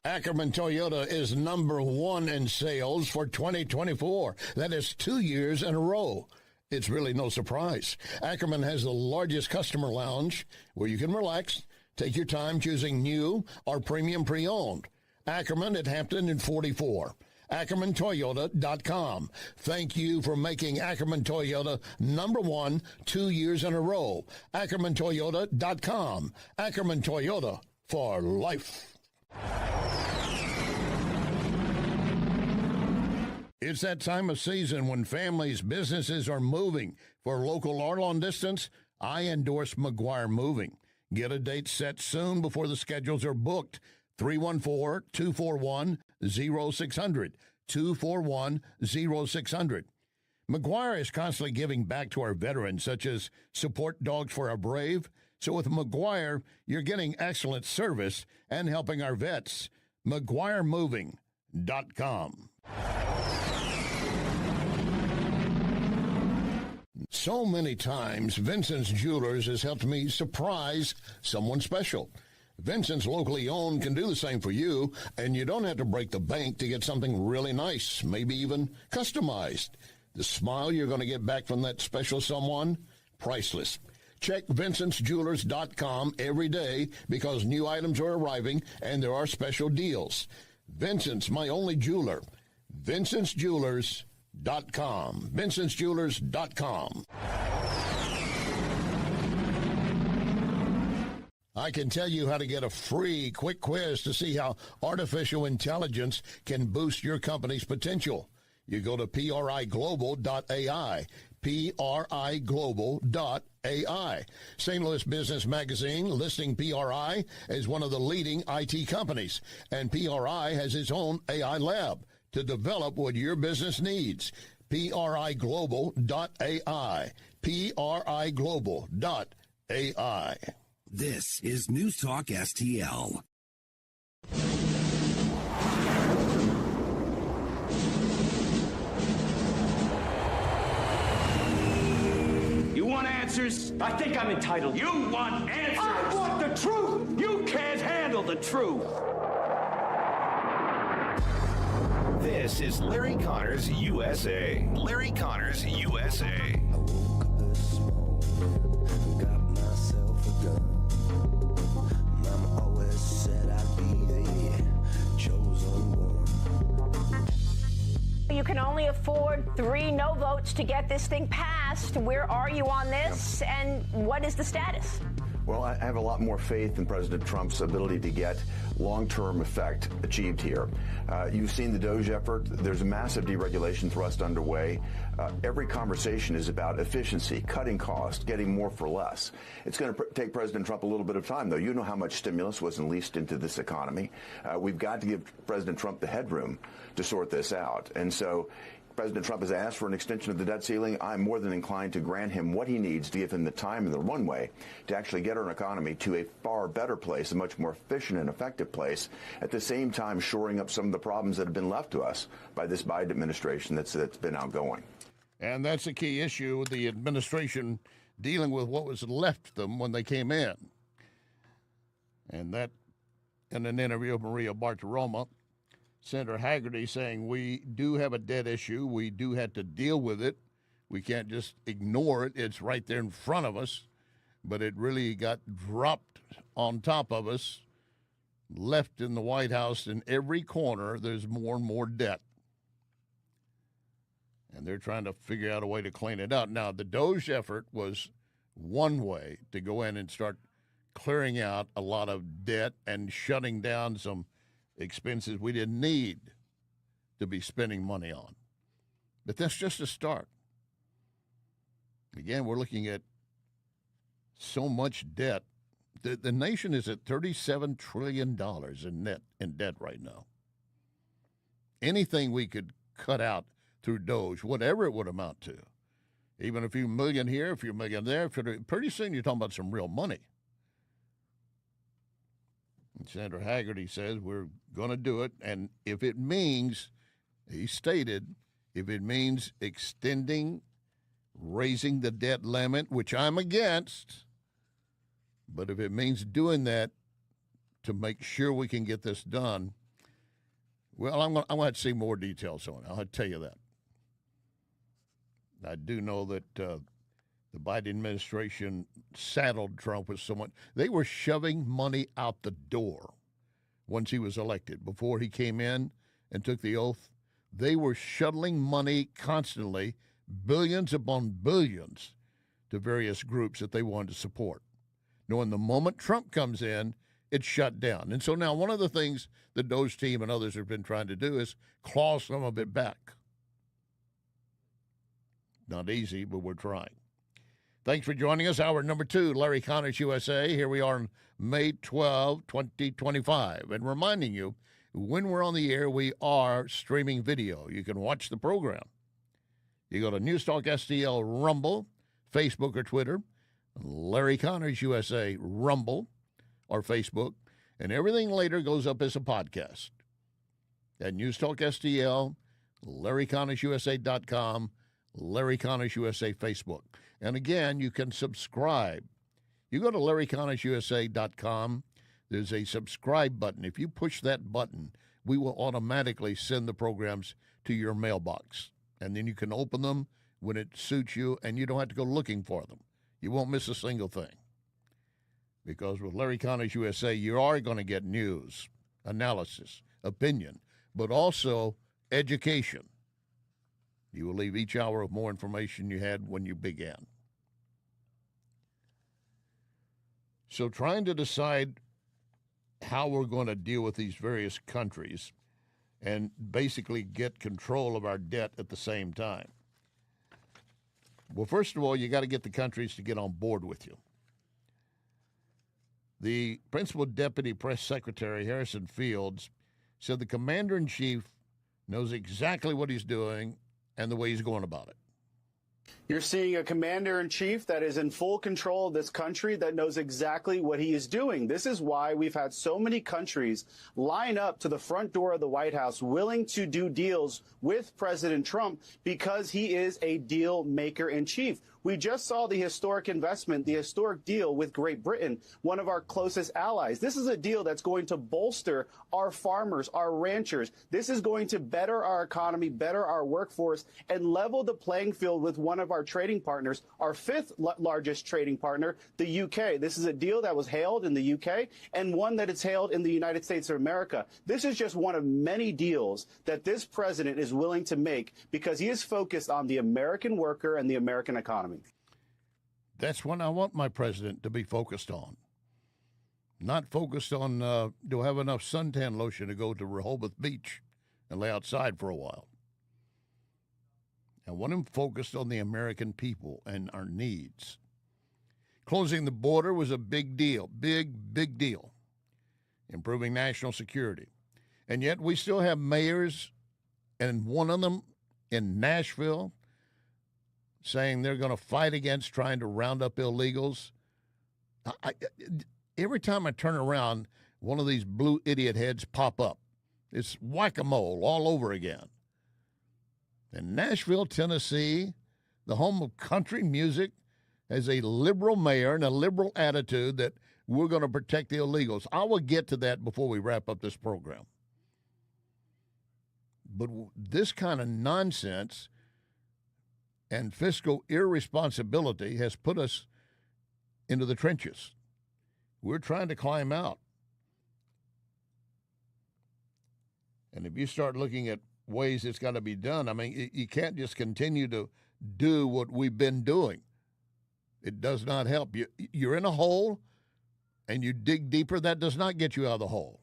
Ackerman Toyota is #1 in sales for 2024. That is 2 years in a row. It's really no surprise. Ackerman has the largest customer lounge where you can relax, take your time choosing new or premium pre-owned. Ackerman at Hampton and 44. AckermanToyota.com. Thank you for making Ackerman Toyota #1 2 years in a row. AckermanToyota.com. Ackerman Toyota for life. It's that time of season when families, businesses are moving. For local or long distance, I endorse McGuire Moving. Get a date set soon before the schedules are booked. 314-241-0600. 241-0600. McGuire is constantly giving back to our veterans, such as support dogs for our brave. So with McGuire, you're getting excellent service and helping our vets. McGuireMoving.com. So many times, Vincent's Jewelers has helped me surprise someone special. Vincent's locally owned can do the same for you, and you don't have to break the bank to get something really nice, maybe even customized. The smile you're going to get back from that special someone, priceless. Check VincentsJewelers.com every day because new items are arriving and there are special deals. Vincent's, my only jeweler. VincentsJewelers.com. VincentsJewelers.com. I can tell you how to get a free quick quiz to see how artificial intelligence can boost your company's potential. You go to PRIGlobal.ai, PRIGlobal.ai. St. Louis Business Magazine listing PRI as one of the leading IT companies, and PRI has its own AI lab to develop what your business needs. PRIGlobal.ai, PRIGlobal.ai. This is News Talk STL. You want answers? I think I'm entitled. You want answers? I want the truth! You can't handle the truth! This is Larry Connors USA. Larry Connors USA. You can only afford 3 no votes to get this thing passed. Where are you on this, and what is the status? Well, I have a lot more faith in President Trump's ability to get long-term effect achieved here. You've seen the DOGE effort. There's a massive deregulation thrust underway. Every conversation is about efficiency, cutting costs, getting more for less. It's going to take President Trump a little bit of time, though. You know how much stimulus was unleashed into this economy. We've got to give President Trump the headroom to sort this out. And so President Trump has asked for an extension of the debt ceiling. I'm more than inclined to grant him what he needs to give him the time and the runway to actually get our economy to a far better place, a much more efficient and effective place, at the same time shoring up some of the problems that have been left to us by this Biden administration that's been outgoing. And that's a key issue, the administration dealing with what was left them when they came in. And that, in an interview with Maria Bartiromo, Senator Haggerty saying we do have a debt issue. We do have to deal with it. We can't just ignore it. It's right there in front of us. But it really got dropped on top of us, left in the White House. In every corner, there's more and more debt. And they're trying to figure out a way to clean it out. Now, the DOGE effort was one way to go in and start clearing out a lot of debt and shutting down some expenses we didn't need to be spending money on. But that's just a start. Again, we're looking at so much debt. The nation is at $37 trillion in debt right now. Anything we could cut out through DOGE, whatever it would amount to, even a few million here, a few million there, pretty soon you're talking about some real money. Senator Haggerty says we're going to do it, and if it means, he stated, if it means extending, raising the debt limit, which I'm against, but if it means doing that to make sure we can get this done, well, I'm going to have to see more details on it. I'll tell you that. I do know that the Biden administration saddled Trump with so much. They were shoving money out the door once he was elected. Before he came in and took the oath, they were shuttling money constantly, billions upon billions, to various groups that they wanted to support. Knowing the moment Trump comes in, it's shut down. And so now one of the things the DOGE team and others have been trying to do is claw some of it back. Not easy, but we're trying. Thanks for joining us. Hour number 2, Larry Connors USA. Here we are on May 12, 2025. And reminding you, when we're on the air, we are streaming video. You can watch the program. You go to NewsTalkSTL Rumble, Facebook or Twitter, Larry Connors USA Rumble or Facebook, and everything later goes up as a podcast at NewsTalkSTL, LarryConnorsUSA.com, Larry Connors USA Facebook. And again, you can subscribe. You go to LarryConnorsUSA.com. There's a subscribe button. If you push that button, we will automatically send the programs to your mailbox. And then you can open them when it suits you, and you don't have to go looking for them. You won't miss a single thing. Because with Larry Connors USA, you are going to get news, analysis, opinion, but also education. You will leave each hour with more information you had when you began. So trying to decide how we're going to deal with these various countries and basically get control of our debt at the same time. Well, first of all, you got to get the countries to get on board with you. The Principal Deputy Press Secretary, Harrison Fields, said the Commander-in-Chief knows exactly what he's doing and the way he's going about it. You're seeing a commander-in-chief that is in full control of this country, that knows exactly what he is doing. This is why we've had so many countries line up to the front door of the White House willing to do deals with President Trump, because he is a deal maker in chief. We just saw the historic investment, the historic deal with Great Britain, one of our closest allies. This is a deal that's going to bolster our farmers, our ranchers. This is going to better our economy, better our workforce, and level the playing field with one of our trading partners, our fifth largest trading partner, the UK. This is a deal that was hailed in the UK and one that is hailed in the United States of America. This is just one of many deals that this president is willing to make because he is focused on the American worker and the American economy. That's what I want my president to be focused on. Not focused on, do I have enough suntan lotion to go to Rehoboth Beach and lay outside for a while? I want him focused on the American people and our needs. Closing the border was a big deal, big deal. Improving national security. And yet we still have mayors, and one of them in Nashville, saying they're going to fight against trying to round up illegals. Every time I turn around, one of these blue idiot heads pop up. It's whack-a-mole all over again. In Nashville, Tennessee, the home of country music, has a liberal mayor and a liberal attitude that we're going to protect the illegals. I will get to that before we wrap up this program. But this kind of nonsense and fiscal irresponsibility has put us into the trenches. We're trying to climb out. And if you start looking at ways it's got to be done, I mean, you can't just continue to do what we've been doing. It does not help. You're in a hole, and you dig deeper. That does not get you out of the hole.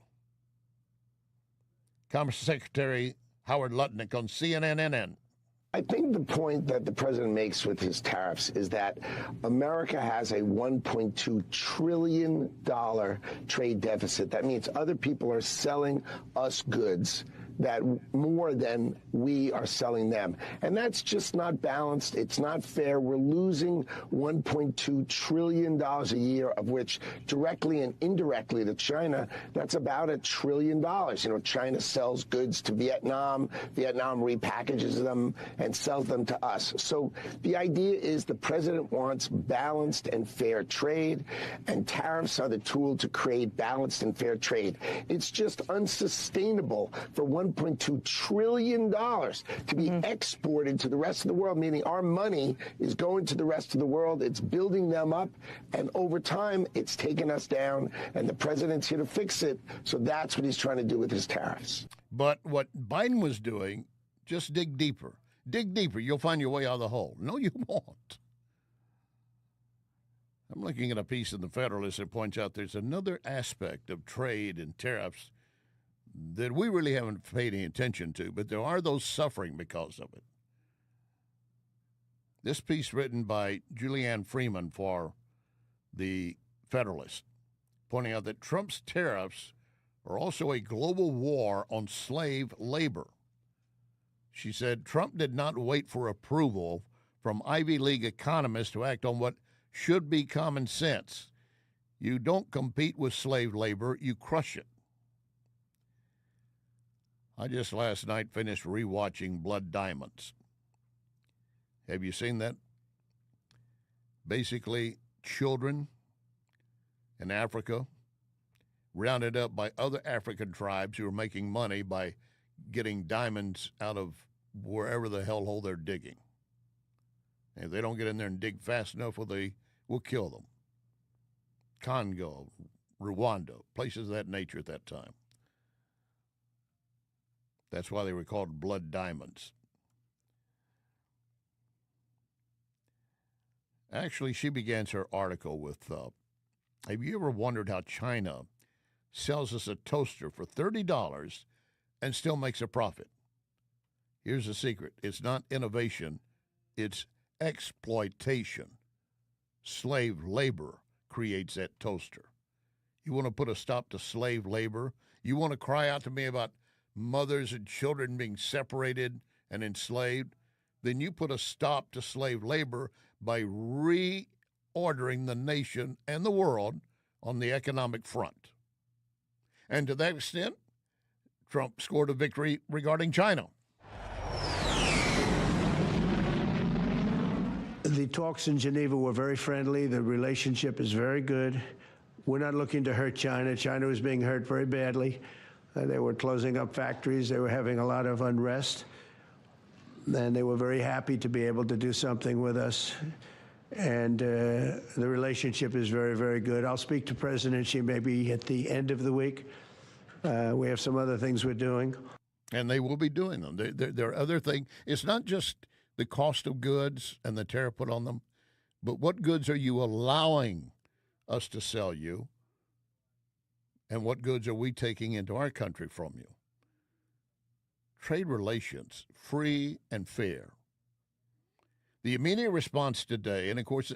Commerce Secretary Howard Lutnick on CNN. I think the point that the president makes with his tariffs is that America has a $1.2 trillion trade deficit. That means other people are selling us goods that more than we are selling them. And that's just not balanced. It's not fair. We're losing $1.2 trillion a year, of which directly and indirectly to China, that's about $1 trillion. You know, China sells goods to Vietnam. Vietnam repackages them and sells them to us. So the idea is the president wants balanced and fair trade, and tariffs are the tool to create balanced and fair trade. It's just unsustainable for $1.2 trillion to be exported to the rest of the world, meaning our money is going to the rest of the world. It's building them up, and over time, it's taken us down, and the president's here to fix it. So that's what he's trying to do with his tariffs. But what Biden was doing, just dig deeper. Dig deeper. You'll find your way out of the hole. No, you won't. I'm looking at a piece in the Federalist that points out there's another aspect of trade and tariffs that we really haven't paid any attention to, but there are those suffering because of it. This piece written by Julianne Freeman for the Federalist, pointing out that Trump's tariffs are also a global war on slave labor. She said Trump did not wait for approval from Ivy League economists to act on what should be common sense. You don't compete with slave labor, you crush it. I just last night finished rewatching Blood Diamonds. Have you seen that? Basically, children in Africa rounded up by other African tribes who are making money by getting diamonds out of wherever the hellhole they're digging. And if they don't get in there and dig fast enough, we'll kill them. Congo, Rwanda, places of that nature at that time. That's why they were called blood diamonds. Actually, she begins her article with, have you ever wondered how China sells us a toaster for $30 and still makes a profit? Here's the secret. It's not innovation. It's exploitation. Slave labor creates that toaster. You want to put a stop to slave labor? You want to cry out to me about mothers and children being separated and enslaved? Then you put a stop to slave labor by reordering the nation and the world on the economic front. And to that extent, Trump scored a victory regarding China. The talks in Geneva were very friendly. The relationship is very good. We're not looking to hurt China. China was being hurt very badly. They were closing up factories. They were having a lot of unrest. And they were very happy to be able to do something with us. And the relationship is very, very good. I'll speak to President Xi maybe at the end of the week. We have some other things we're doing. And they will be doing them. There are other things. It's not just the cost of goods and the tariff put on them, but what goods are you allowing us to sell you? And what goods are we taking into our country from you? Trade relations, free and fair. The immediate response today, and of course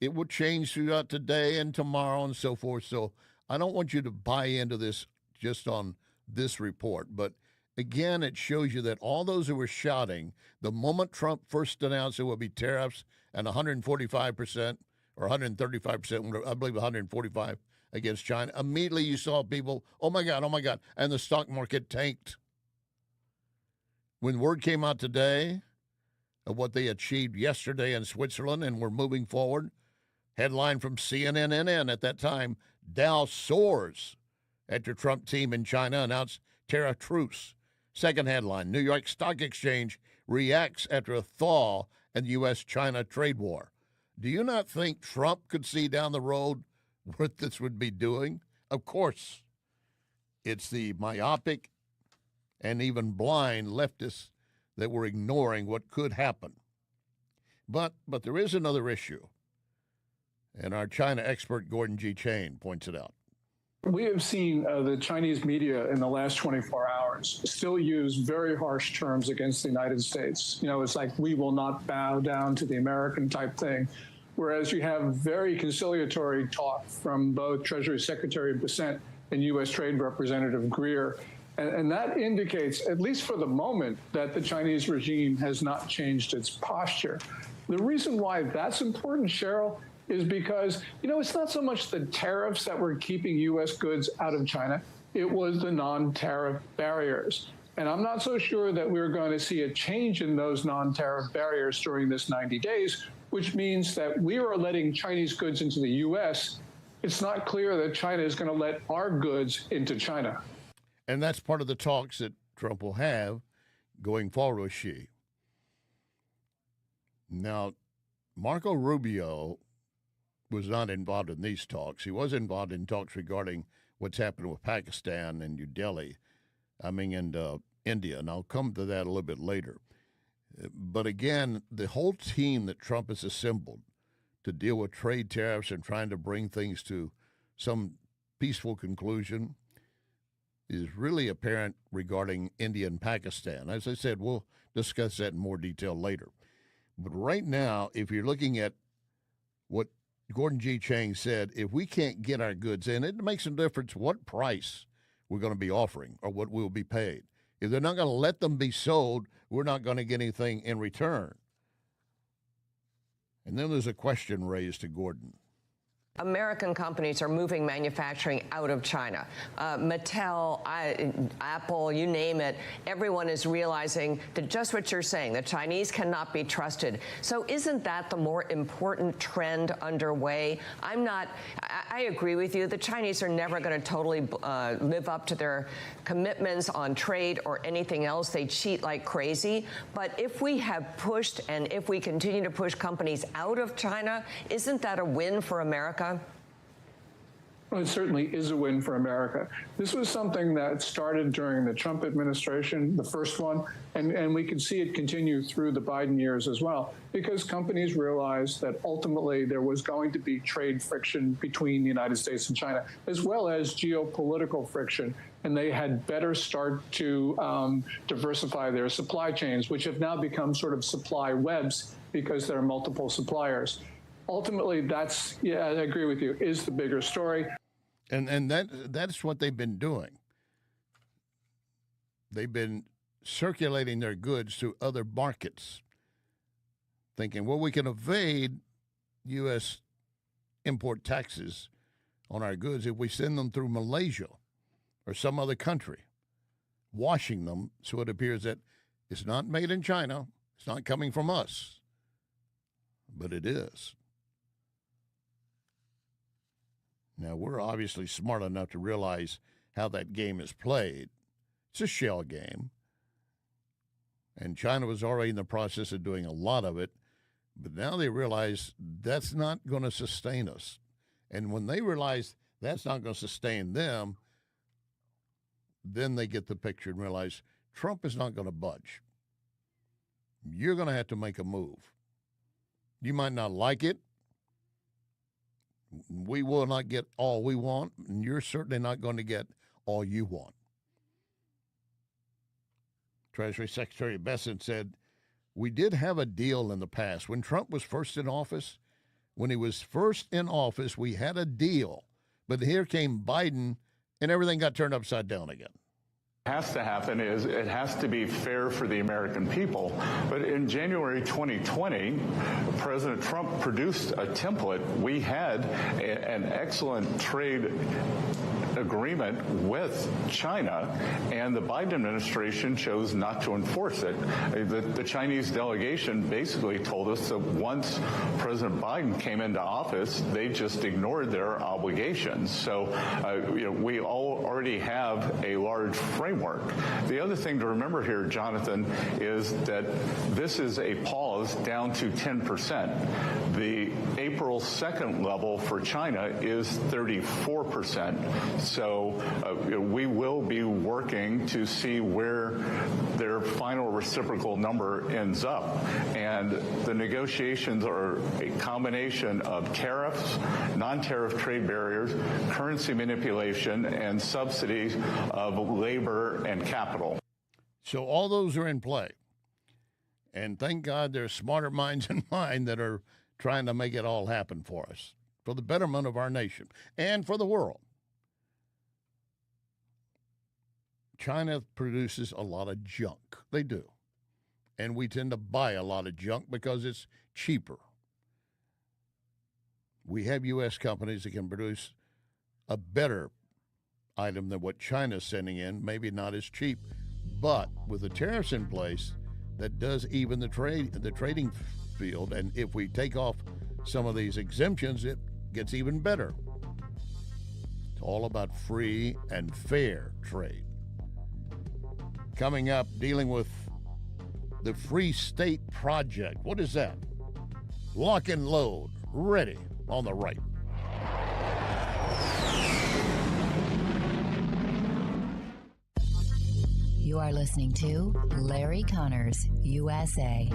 it will change throughout today and tomorrow and so forth, so I don't want you to buy into this just on this report, but again, it shows you that all those who were shouting the moment Trump first announced there would be tariffs and 145% or 135%, I believe 145 against China, immediately you saw people, oh my God, and the stock market tanked. When word came out today of what they achieved yesterday in Switzerland and were moving forward, headline from CNN at that time, Dow soars after Trump team in China announced tariff truce. Second headline, New York Stock Exchange reacts after a thaw in the U.S.-China trade war. Do you not think Trump could see down the road what this would be doing? Of course, it's the myopic and even blind leftists that were ignoring what could happen. But there is another issue, and our China expert Gordon G. Chain points it out. We have seen the Chinese media in the last 24 hours still use very harsh terms against the United States. You know, it's like, we will not bow down to the American type thing. Whereas you have very conciliatory talk from both Treasury Secretary Bissett and U.S. Trade Representative Greer. And that indicates, at least for the moment, that the Chinese regime has not changed its posture. The reason why that's important, Cheryl, is because, you know, it's not so much the tariffs that were keeping U.S. goods out of China. It was the non-tariff barriers. And I'm not so sure that we're going to see a change in those non-tariff barriers during this 90 days, which means that we are letting Chinese goods into the U.S. It's not clear that China is going to let our goods into China. And that's part of the talks that Trump will have going forward with Xi. Now, Marco Rubio was not involved in these talks. He was involved in talks regarding what's happened with Pakistan and New Delhi, and India, and I'll come to that a little bit later. But again, the whole team that Trump has assembled to deal with trade tariffs and trying to bring things to some peaceful conclusion is really apparent regarding India and Pakistan. As I said, we'll discuss that in more detail later. But right now, if you're looking at what Gordon G. Chang said, if we can't get our goods in, it makes a difference what price we're going to be offering or what we'll be paid. If they're not going to let them be sold, we're not going to get anything in return. And then there's a question raised to Gordon. American companies are moving manufacturing out of China. Mattel, Apple, you name it, everyone is realizing that just what you're saying, the Chinese cannot be trusted. So isn't that the more important trend underway? I agree with you. The Chinese are never going to totally live up to their commitments on trade or anything else. They cheat like crazy. But if we have pushed and if we continue to push companies out of China, isn't that a win for America? Well, it certainly is a win for America. This was something that started during the Trump administration, the first one, and we can see it continue through the Biden years as well, because companies realized that ultimately there was going to be trade friction between the United States and China, as well as geopolitical friction. And they had better start to diversify their supply chains, which have now become sort of supply webs because there are multiple suppliers. Ultimately, that's, yeah, I agree with you, is the bigger story. And that's what they've been doing. They've been circulating their goods through other markets, thinking, well, we can evade U.S. import taxes on our goods if we send them through Malaysia or some other country, washing them so it appears that it's not made in China, it's not coming from us, but it is. Now, we're obviously smart enough to realize how that game is played. It's a shell game. And China was already in the process of doing a lot of it, but now they realize that's not going to sustain us. And when they realize that's not going to sustain them, then they get the picture and realize Trump is not going to budge. You're going to have to make a move. You might not like it. We will not get all we want, and you're certainly not going to get all you want. Treasury Secretary Bessent said, we did have a deal in the past. When Trump was first in office, we had a deal. But here came Biden, and everything got turned upside down again. Has to happen is it has to be fair for the American people. But in January 2020, President Trump produced a template. We had an excellent trade agreement with China, and the Biden administration chose not to enforce it. The Chinese delegation basically told us that once President Biden came into office, they just ignored their obligations. So we already have a large framework. The other thing to remember here, Jonathan, is that this is a pause down to 10%. The April 2nd level for China is 34%. So we will be working to see where their final reciprocal number ends up. And the negotiations are a combination of tariffs, non-tariff trade barriers, currency manipulation, and subsidies of labor and capital. So all those are in play. And thank God there's smarter minds than mine that are trying to make it all happen for us, for the betterment of our nation and for the world. China produces a lot of junk. They do. And we tend to buy a lot of junk because it's cheaper. We have U.S. companies that can produce a better item than what China's sending in, maybe not as cheap. But with the tariffs in place, that does even the trading field. And if we take off some of these exemptions, it gets even better. It's all about free and fair trade. Coming up, dealing with the Free State Project. What is that? Lock and load. Ready on the right. You are listening to Larry Connors, USA.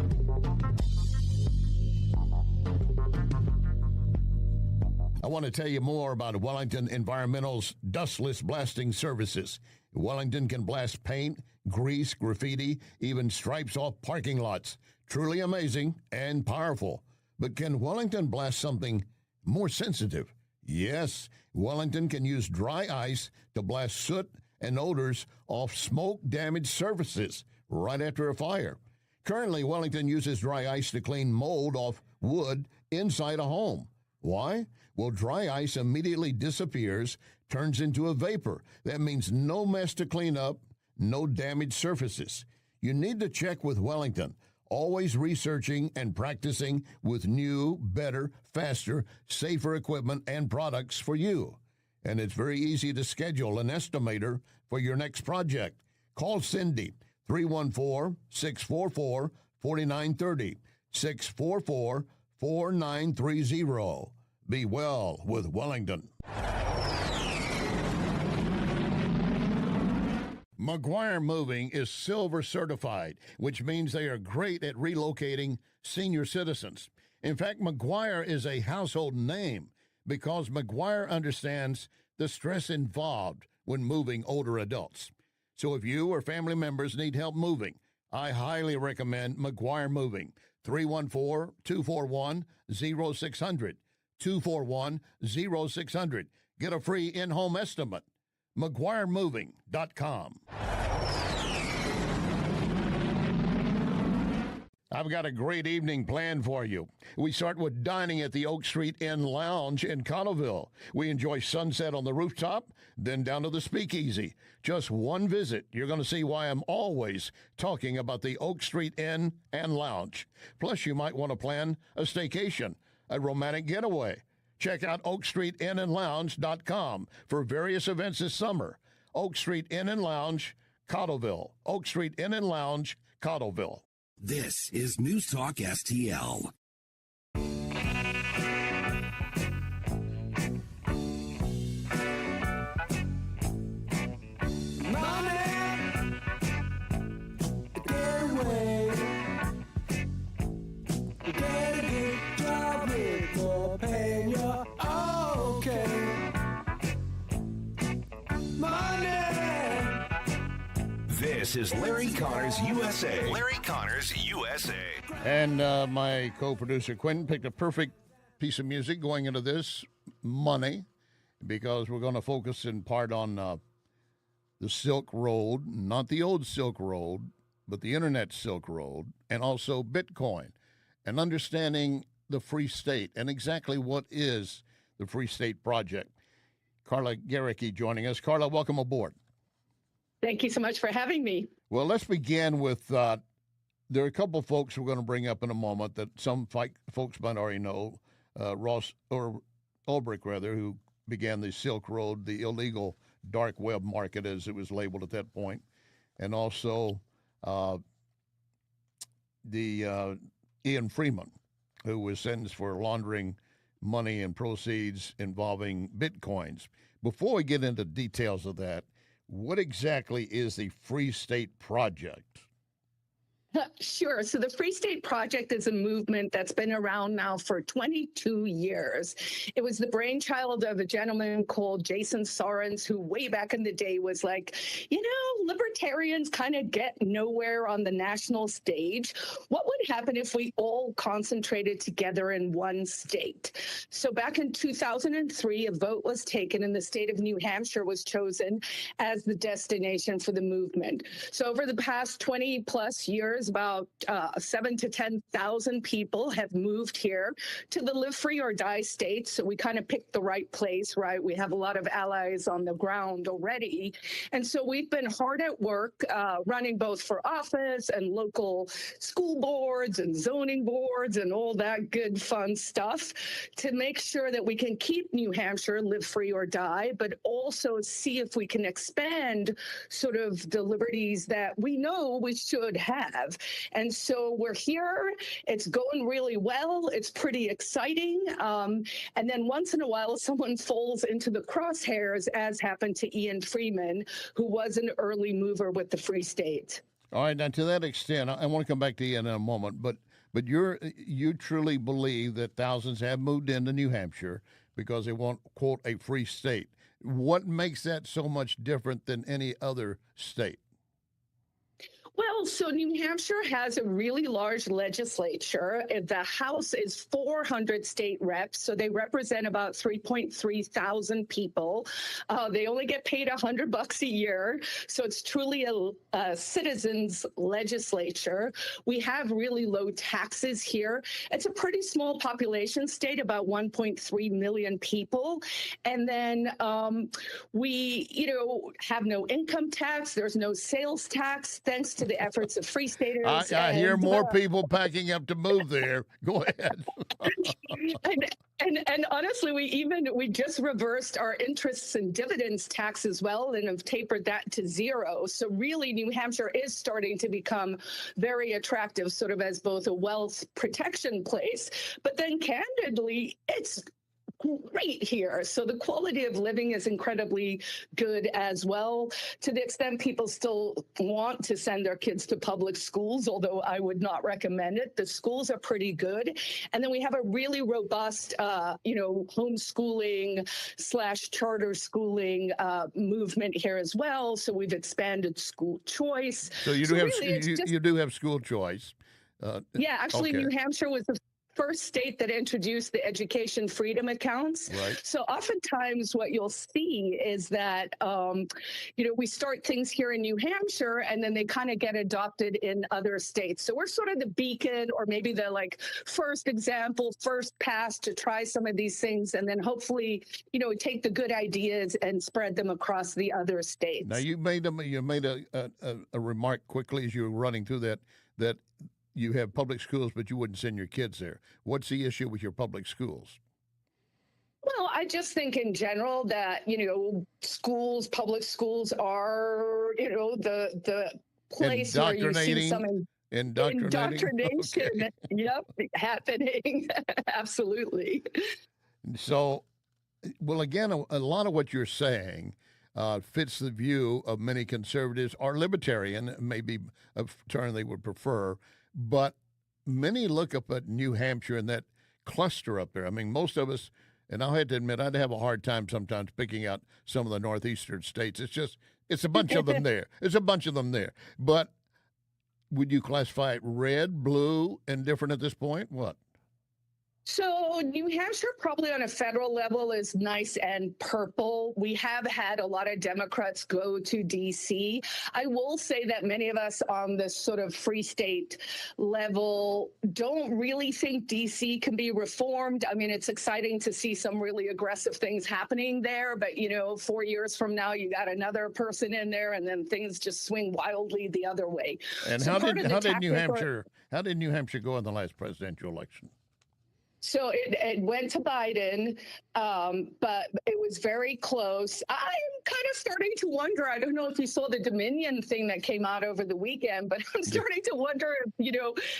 I want to tell you more about Wellington Environmental's dustless blasting services. Wellington can blast paint, grease, graffiti, even stripes off parking lots. Truly amazing and powerful. But can Wellington blast something more sensitive? Yes, Wellington can use dry ice to blast soot and odors off smoke-damaged surfaces right after a fire. Currently, Wellington uses dry ice to clean mold off wood inside a home. Why? Well, dry ice immediately disappears, turns into a vapor. That means no mess to clean up, no damaged surfaces. You need to check with Wellington, always researching and practicing with new, better, faster, safer equipment and products for you. And it's very easy to schedule an estimator for your next project. Call Cindy, 314-644-4930, 644-4930. Be well with Wellington. McGuire Moving is silver certified, which means they are great at relocating senior citizens. In fact, McGuire is a household name because McGuire understands the stress involved when moving older adults. So if you or family members need help moving, I highly recommend McGuire Moving. 314-241-0600. 241-0600. Get a free in-home estimate. McGuireMoving.com. I've got a great evening planned for you. We start with dining at the Oak Street Inn Lounge in Cottleville. We enjoy sunset on the rooftop, then down to the speakeasy. Just one visit, you're going to see why I'm always talking about the Oak Street Inn and Lounge. Plus, you might want to plan a staycation, a romantic getaway. Check out OakStreetInnandLounge.com for various events this summer. Oak Street Inn and Lounge, Cottleville. Oak Street Inn and Lounge, Cottleville. This is News Talk STL. This is Larry Connors USA. Larry Connors USA. And my co-producer Quentin picked a perfect piece of music going into this, Money, because we're going to focus in part on the Silk Road, not the old Silk Road, but the Internet Silk Road, and also Bitcoin, and understanding the Free State and exactly what is the Free State Project. Carla Gericke joining us. Carla, welcome aboard. Thank you so much for having me. Well, let's begin with, there are a couple of folks we're going to bring up in a moment that some folks might already know. Ross, or Ulbricht rather, who began the Silk Road, the illegal dark web market as it was labeled at that point, and also the Ian Freeman, who was sentenced for laundering money and proceeds involving Bitcoins. Before we get into details of that, what exactly is the Free State Project? Sure. So the Free State Project is a movement that's been around now for 22 years. It was the brainchild of a gentleman called Jason Sorens, who way back in the day was like, libertarians kind of get nowhere on the national stage. What would happen if we all concentrated together in one state? So back in 2003, a vote was taken and the state of New Hampshire was chosen as the destination for the movement. So over the past 20 plus years, about 7,000 to 10,000 people have moved here to the live free or die state. So we kind of picked the right place, right? We have a lot of allies on the ground already. And so we've been hard at work running both for office and local school boards and zoning boards and all that good fun stuff to make sure that we can keep New Hampshire live free or die, but also see if we can expand sort of the liberties that we know we should have. And so we're here. It's going really well. It's pretty exciting. And then once in a while, someone falls into the crosshairs, as happened to Ian Freeman, who was an early mover with the Free State. All right. Now, to that extent, I want to come back to Ian in a moment, but you truly believe that thousands have moved into New Hampshire because they want, quote, a free state. What makes that so much different than any other state? Well, Well, so New Hampshire has a really large legislature. The House is 400 state reps, so they represent about 3.3 thousand people. They only get paid $100 a year, so it's truly a citizens' legislature. We have really low taxes here. It's a pretty small population state, about 1.3 million people, and then we, have no income tax. There's no sales tax, thanks to the efforts of Free Staters. I hear more people packing up to move there. Go ahead. and honestly, we just reversed our interests and dividends tax as well and have tapered that to zero. So really, New Hampshire is starting to become very attractive, sort of as both a wealth protection place, but then candidly, it's great here. So the quality of living is incredibly good as well, to the extent people still want to send their kids to public schools, although I would not recommend it. The schools are pretty good. And then we have a really robust, homeschooling / charter schooling movement here as well. So we've expanded school choice. So you do have school choice. Yeah, actually, okay. New Hampshire was the first state that introduced the education freedom accounts. Right. So oftentimes what you'll see is that, we start things here in New Hampshire and then they kind of get adopted in other states. So we're sort of the beacon, or maybe the first example, first pass to try some of these things. And then hopefully, take the good ideas and spread them across the other states. Now you made a remark quickly as you were running through that you have public schools, but you wouldn't send your kids there. What's the issue with your public schools? Well, I just think in general that, public schools are, the place where you see some indoctrination. Okay. Yep, happening. Absolutely. So, well, again, a lot of what you're saying fits the view of many conservatives or libertarian, maybe a term they would prefer. But many look up at New Hampshire and that cluster up there. I mean, most of us, and I'll have to admit, I'd have a hard time sometimes picking out some of the northeastern states. It's a bunch of them there. It's a bunch of them there. But would you classify it red, blue, and different at this point? What? So New Hampshire, probably on a federal level, is nice and purple. We have had a lot of Democrats go to D.C. I will say that many of us on this sort of free state level don't really think D.C. can be reformed. I mean, it's exciting to see some really aggressive things happening there, but 4 years from now, you got another person in there, and then things just swing wildly the other way. And so how did New Hampshire go in the last presidential election? So it went to Biden, but it was very close. I'm kind of starting to wonder, I don't know if you saw the Dominion thing that came out over the weekend, but I'm starting to wonder if,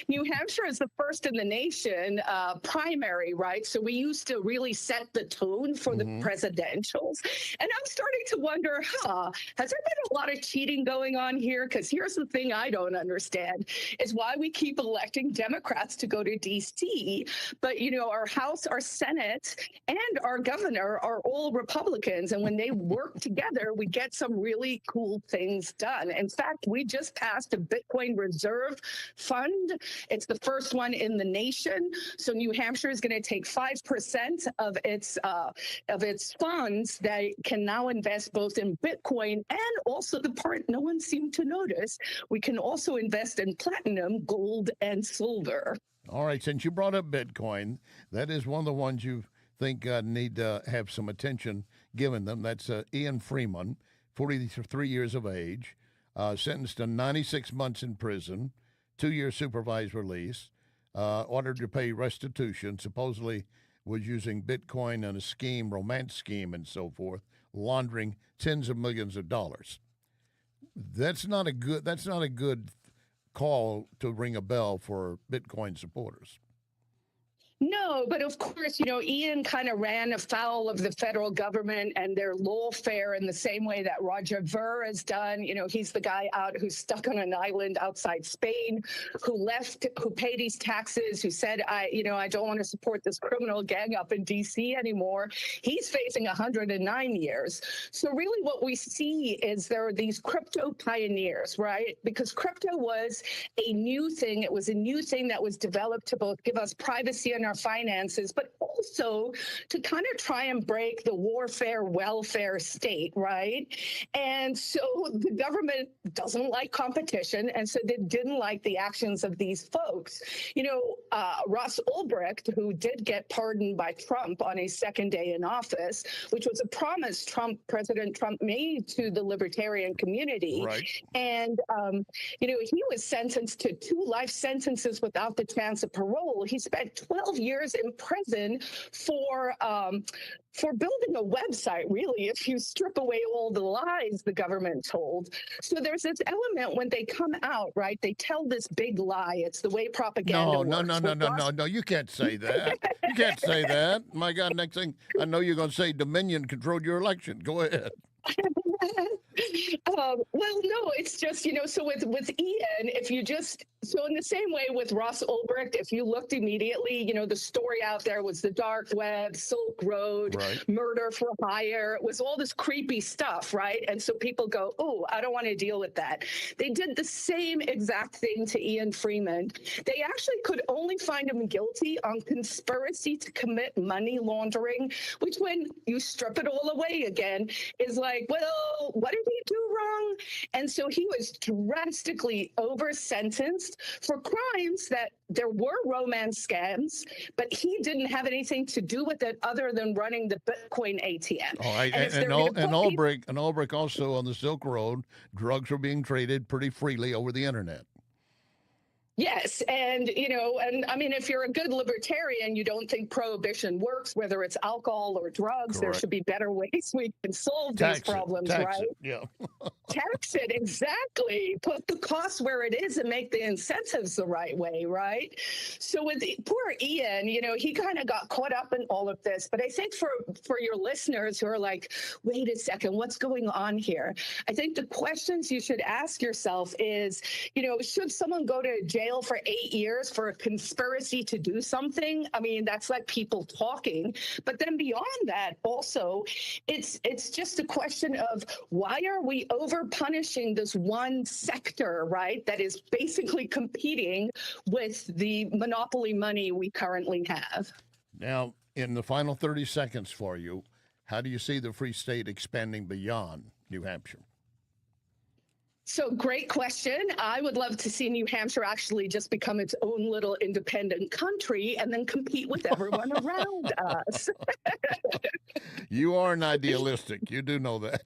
New Hampshire is the first in the nation primary, right? So we used to really set the tone for the presidentials. And I'm starting to wonder, has there been a lot of cheating going on here? Because here's the thing I don't understand, is why we keep electing Democrats to go to D.C., but, our House, our Senate, and our governor are all Republicans. And when they work together, we get some really cool things done. In fact, we just passed a Bitcoin reserve fund. It's the first one in the nation. So New Hampshire is going to take 5% of its funds that can now invest both in Bitcoin and also the part no one seemed to notice. We can also invest in platinum, gold, and silver. All right, since you brought up Bitcoin, that is one of the ones you think need to have some attention given them. That's Ian Freeman, 43 years of age, sentenced to 96 months in prison, 2-year supervised release, ordered to pay restitution, supposedly was using Bitcoin in a scheme, romance scheme and so forth, laundering tens of millions of dollars. That's not a good call to ring a bell for Bitcoin supporters. No, but of course, Ian kind of ran afoul of the federal government and their lawfare in the same way that Roger Ver has done. He's the guy out who's stuck on an island outside Spain, who paid his taxes, who said, I don't want to support this criminal gang up in D.C. anymore. He's facing 109 years. So really what we see is there are these crypto pioneers, right? Because crypto was a new thing. It was a new thing that was developed to both give us privacy in our finances, but also to kind of try and break the warfare welfare state, right? And so the government doesn't like competition, and so they didn't like the actions of these folks. Ross Ulbricht, who did get pardoned by Trump on his second day in office, which was a promise President Trump made to the libertarian community. Right. And, he was sentenced to 2 life sentences without the chance of parole. He spent 12 years in prison for building a website, really, if you strip away all the lies the government told. So there's this element when they come out, right? They tell this big lie. It's the way propaganda works. No. You can't say that. You can't say that. My God, next thing I know you're going to say Dominion controlled your election. Go ahead. Well, no, it's just, so with Ian, so in the same way with Ross Ulbricht, if you looked immediately, the story out there was the dark web, Silk Road, right. Murder for hire. It was all this creepy stuff, right? And so people go, oh, I don't want to deal with that. They did the same exact thing to Ian Freeman. They actually could only find him guilty on conspiracy to commit money laundering, which when you strip it all away again is like, well, what did he do wrong? And so he was drastically over-sentenced for crimes that there were romance scams, but he didn't have anything to do with it other than running the Bitcoin ATM. Oh, and Ulbricht also on the Silk Road, drugs were being traded pretty freely over the internet. Yes. And, and I mean, if you're a good libertarian, you don't think prohibition works, whether it's alcohol or drugs. Correct. There should be better ways we can solve these problems, right? Yeah. Tax it, exactly. Put the cost where it is and make the incentives the right way, right? So with poor Ian, he kind of got caught up in all of this. But I think for your listeners who are like, wait a second, what's going on here? I think the questions you should ask yourself is, should someone go to jail for 8 years for a conspiracy to do something? I mean, that's like people talking. But then beyond that, also, it's just a question of why are we over punishing this one sector, right, that is basically competing with the monopoly money we currently have? Now, in the final 30 seconds for you, how do you see the free state expanding beyond New Hampshire? So great question. I would love to see New Hampshire actually just become its own little independent country and then compete with everyone around us. You are an idealistic. You do know that.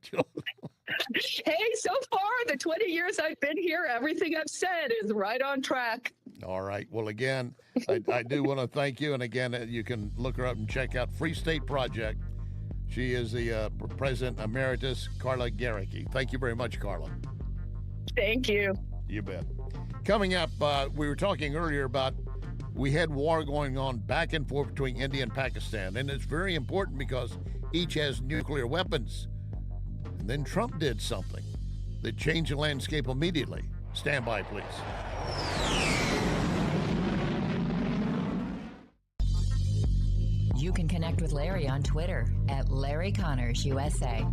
Hey, so far, the 20 years I've been here, everything I've said is right on track. All right. Well, again, I do want to thank you. And again, you can look her up and check out Free State Project. She is the President Emeritus, Carla Gericke. Thank you very much, Carla. Thank you. You bet. Coming up, we were talking earlier about we had war going on back and forth between India and Pakistan, and it's very important because each has nuclear weapons. And then Trump did something that changed the landscape immediately. Stand by, please. You can connect with Larry on Twitter at Larry Connors USA.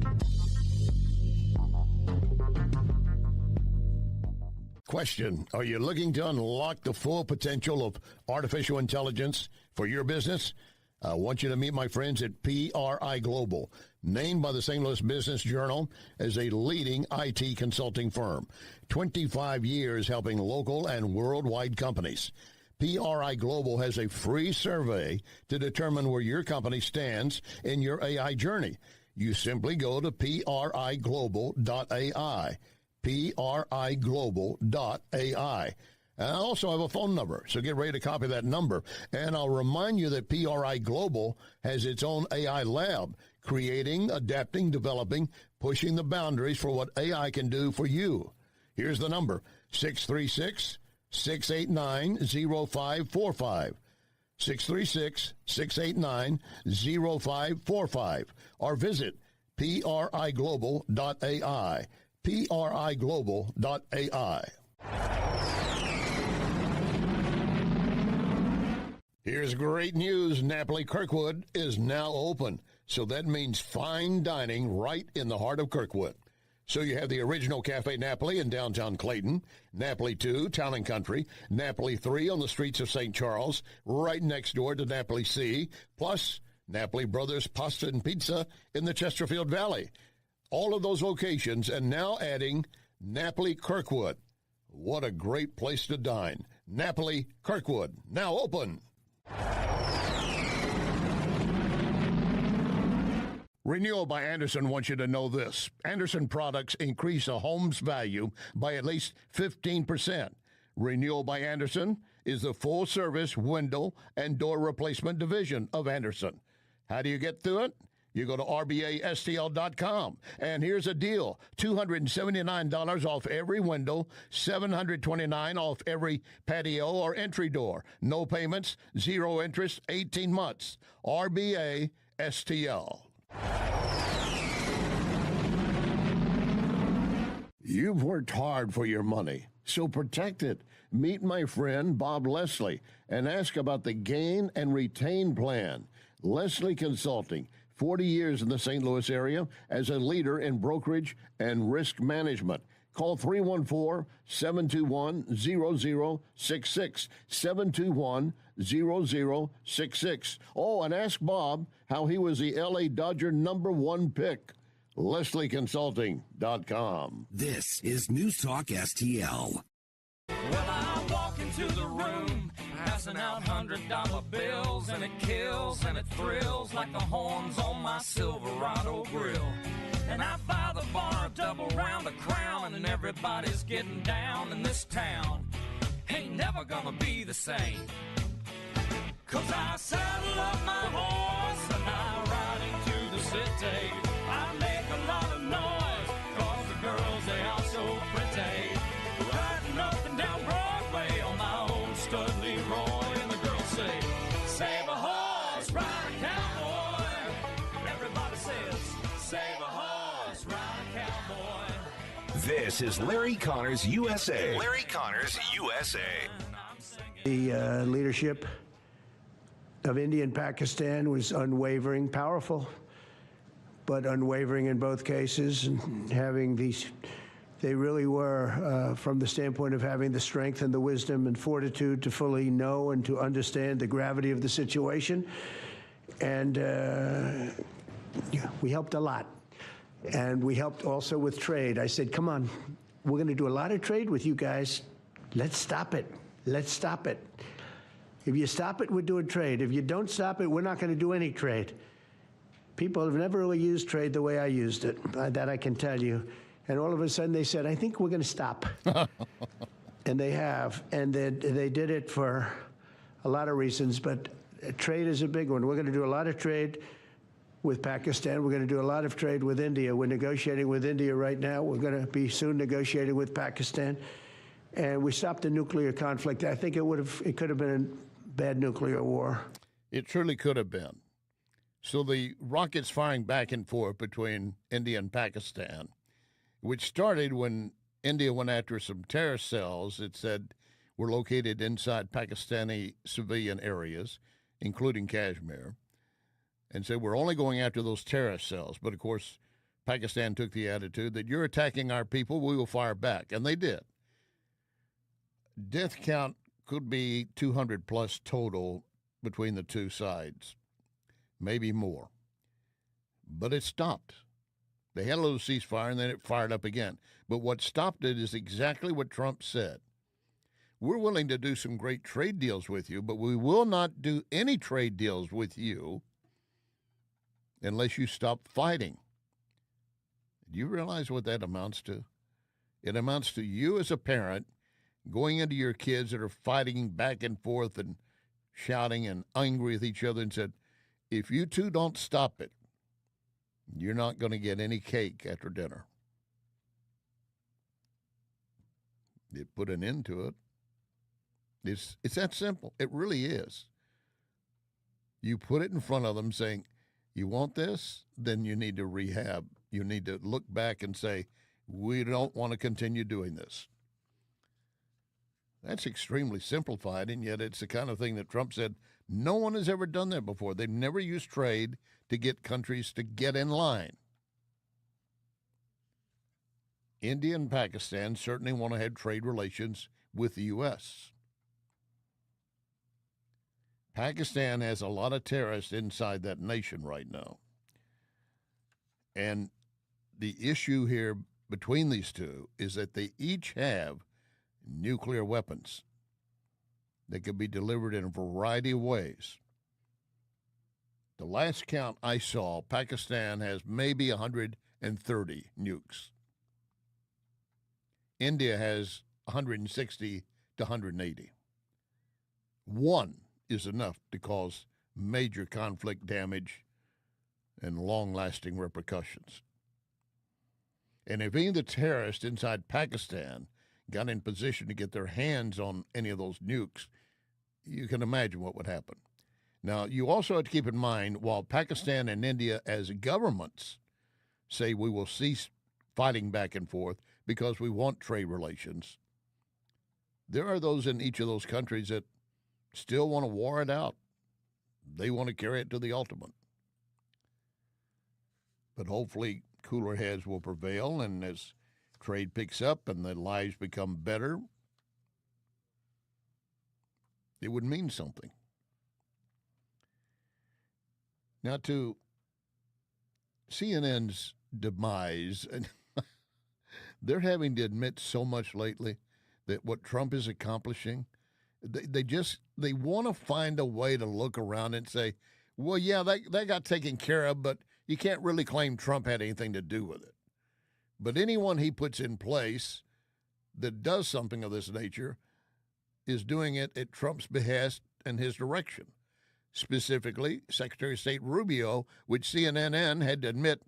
Question: are you looking to unlock the full potential of artificial intelligence for your business? I want you to meet my friends at PRI Global, named by the St. Louis Business Journal as a leading IT consulting firm. 25 years helping local and worldwide companies. PRI Global has a free survey to determine where your company stands in your AI journey. You simply go to priglobal.ai. priglobal.ai. And I also have a phone number, so get ready to copy that number. And I'll remind you that PRI Global has its own AI lab, creating, adapting, developing, pushing the boundaries for what AI can do for you. Here's the number, 636-689-0545. 636-689-0545 or visit priglobal.ai. priglobal.ai. Here's great news. Napoli Kirkwood is now open. So that means fine dining right in the heart of Kirkwood. So you have the original Cafe Napoli in downtown Clayton, Napoli 2, Town and Country, Napoli 3 on the streets of St. Charles, right next door to Napoli C, plus Napoli Brothers Pasta and Pizza in the Chesterfield Valley. All of those locations, and now adding Napoli Kirkwood. What a great place to dine. Napoli Kirkwood, now open. Renewal by Anderson wants you to know this. Anderson products increase a home's value by at least 15%. Renewal by Anderson is the full-service window and door replacement division of Anderson. How do you get through it? You go to rbastl.com, and here's a deal. $279 off every window, $729 off every patio or entry door. No payments, zero interest, 18 months. RBASTL. You've worked hard for your money, so protect it. Meet my friend Bob Leslie and ask about the Gain and Retain Plan. Leslie Consulting, 40 years in the St. Louis area as a leader in brokerage and risk management. Call 314-721-0066, 721-0066. Oh, and ask Bob how he was the L.A. Dodger #1 pick. LeslieConsulting.com. This is News Talk STL. Well, I walk into the room, passing out $100 bills, and it kills and it thrills like the horns on my Silverado grill. And I buy the bar a double round of Crown, and everybody's getting down in this town. Ain't never gonna be the same. 'Cause I saddle up my horse and I ride into the city. I make a lot of noise, 'cause the girls, they are so pretty. Riding up and down Broadway on my old stud Leroy, and the girls say, save a horse, ride a cowboy. Everybody says, save a horse, ride a cowboy. This is Larry Connors USA. Larry Connors USA. The leadership of India and Pakistan was unwavering, powerful, but unwavering in both cases, and having these, they really were, from the standpoint of having the strength and the wisdom and fortitude to fully know and to understand the gravity of the situation. And we helped a lot. And we helped also with trade. I said, come on, we're going to do a lot of trade with you guys. Let's stop it. Let's stop it. If you stop it, we're doing trade. If you don't stop it, we're not going to do any trade. People have never really used trade the way I used it. That I can tell you. And all of a sudden they said, I think we're going to stop. And they have. And they did it for a lot of reasons, but trade is a big one. We're going to do a lot of trade with Pakistan. We're going to do a lot of trade with India. We're negotiating with India right now. We're going to be soon negotiating with Pakistan. And we stopped the nuclear conflict. I think it could have been a bad nuclear war. It truly could have been. So the rockets firing back and forth between India and Pakistan, which started when India went after some terrorist cells it said were located inside Pakistani civilian areas, including Kashmir, and said we're only going after those terrorist cells. But, of course, Pakistan took the attitude that you're attacking our people, we will fire back. And they did. Death count could be 200 plus total between the two sides, maybe more. But it stopped. They had a little ceasefire, and then it fired up again. But what stopped it is exactly what Trump said. We're willing to do some great trade deals with you, but we will not do any trade deals with you unless you stop fighting. Do you realize what that amounts to? It amounts to you as a parent going into your kids that are fighting back and forth and shouting and angry with each other and said, if you two don't stop it, you're not going to get any cake after dinner. It put an end to it. It's that simple. It really is. You put it in front of them saying, you want this? Then you need to rehab. You need to look back and say, we don't want to continue doing this. That's extremely simplified, and yet it's the kind of thing that Trump said no one has ever done that before. They've never used trade to get countries to get in line. India and Pakistan certainly want to have trade relations with the U.S. Pakistan has a lot of terrorists inside that nation right now. And the issue here between these two is that they each have nuclear weapons that could be delivered in a variety of ways. The last count I saw, Pakistan has maybe 130 nukes. India has 160 to 180. One is enough to cause major conflict damage and long-lasting repercussions. And if any of the terrorists inside Pakistan got in position to get their hands on any of those nukes, you can imagine what would happen. Now, you also have to keep in mind, while Pakistan and India as governments say we will cease fighting back and forth because we want trade relations, there are those in each of those countries that still want to war it out. They want to carry it to the ultimate. But hopefully cooler heads will prevail, and as trade picks up and the lives become better, it would mean something. Now, to CNN's demise, and they're having to admit so much lately that what Trump is accomplishing, they want to find a way to look around and say, well, yeah, that got taken care of, but you can't really claim Trump had anything to do with it. But anyone he puts in place that does something of this nature is doing it at Trump's behest and his direction. Specifically, Secretary of State Rubio, which CNN had to admit,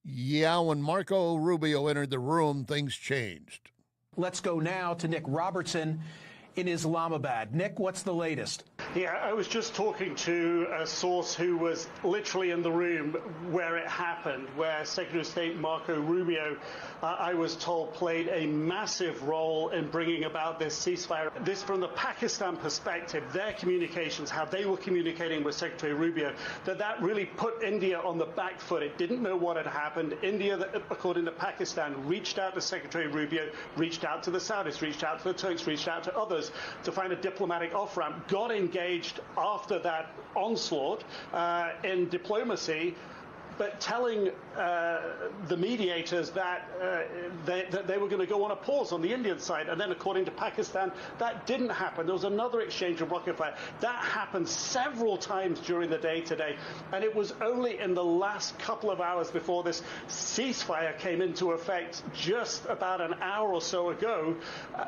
yeah, when Marco Rubio entered the room, things changed. Let's go now to Nick Robertson in Islamabad. Nick, what's the latest? Yeah, I was just talking to a source who was literally in the room where it happened, where Secretary of State Marco Rubio, I was told, played a massive role in bringing about this ceasefire. This, from the Pakistan perspective, their communications, how they were communicating with Secretary Rubio, that really put India on the back foot. It didn't know what had happened. India, according to Pakistan, reached out to Secretary Rubio, reached out to the Saudis, reached out to the Turks, reached out to others to find a diplomatic off-ramp, got engaged after that onslaught in diplomacy, but telling the mediators that they were going to go on a pause on the Indian side. And then, according to Pakistan, that didn't happen. There was another exchange of rocket fire. That happened several times during the day today. And it was only in the last couple of hours before this ceasefire came into effect, just about an hour or so ago,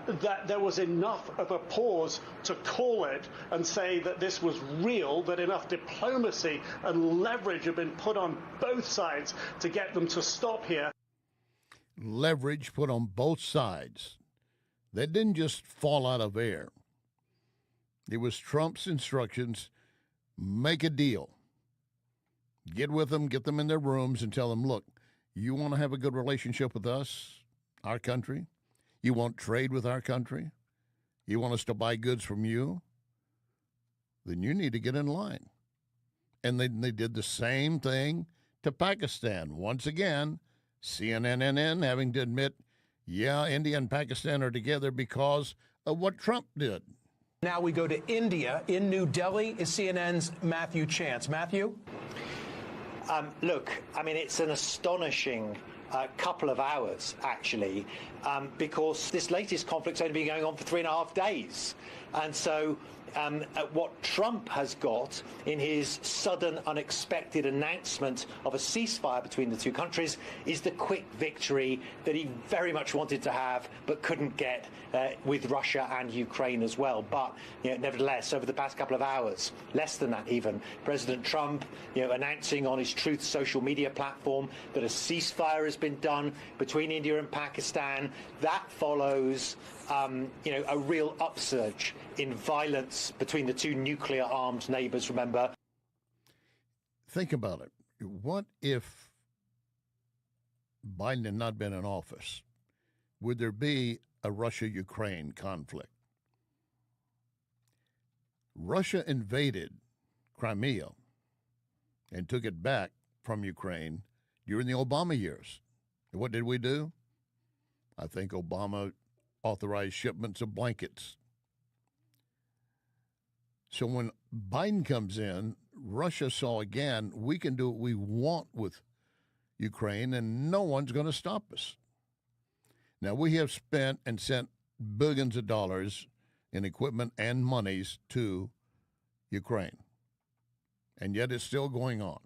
that there was enough of a pause to call it and say that this was real, that enough diplomacy and leverage had been put on both sides to get them to stop here. Leverage put on both sides. That didn't just fall out of air. It was Trump's instructions, make a deal. Get with them, get them in their rooms and tell them, look, you want to have a good relationship with us, our country? You want trade with our country? You want us to buy goods from you? Then you need to get in line. And they did the same thing to Pakistan. Once again, CNN having to admit, yeah, India and Pakistan are together because of what Trump did. Now we go to India. In New Delhi is CNN's Matthew Chance. Matthew? Look, I mean, it's an astonishing couple of hours, actually, because this latest conflict's only been going on for 3.5 days. And so what Trump has got in his sudden, unexpected announcement of a ceasefire between the two countries is the quick victory that he very much wanted to have but couldn't get with Russia and Ukraine as well. But nevertheless, over the past couple of hours, less than that even, President Trump announcing on his Truth social media platform that a ceasefire has been done between India and Pakistan. That follows a real upsurge in violence between the two nuclear-armed neighbours, remember. think about it. What if Biden had not been in office? Would there be a Russia-Ukraine conflict? Russia invaded Crimea and took it back from Ukraine during the Obama years. And what did we do? I think Obama authorized shipments of blankets. So when Biden comes in, Russia saw again, we can do what we want with Ukraine, and no one's going to stop us. Now, we have spent and sent billions of dollars in equipment and monies to Ukraine, and yet it's still going on.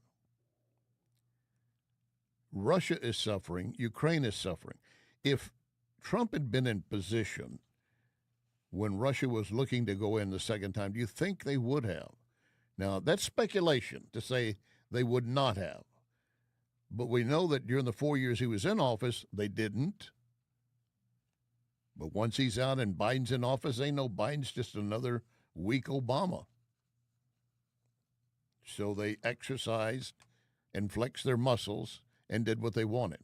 Russia is suffering. Ukraine is suffering. If Trump had been in position when Russia was looking to go in the second time, do you think they would have? Now, that's speculation to say they would not have. But we know that during the 4 years he was in office, they didn't. But once he's out and Biden's in office, they know Biden's just another weak Obama. So they exercised and flexed their muscles and did what they wanted.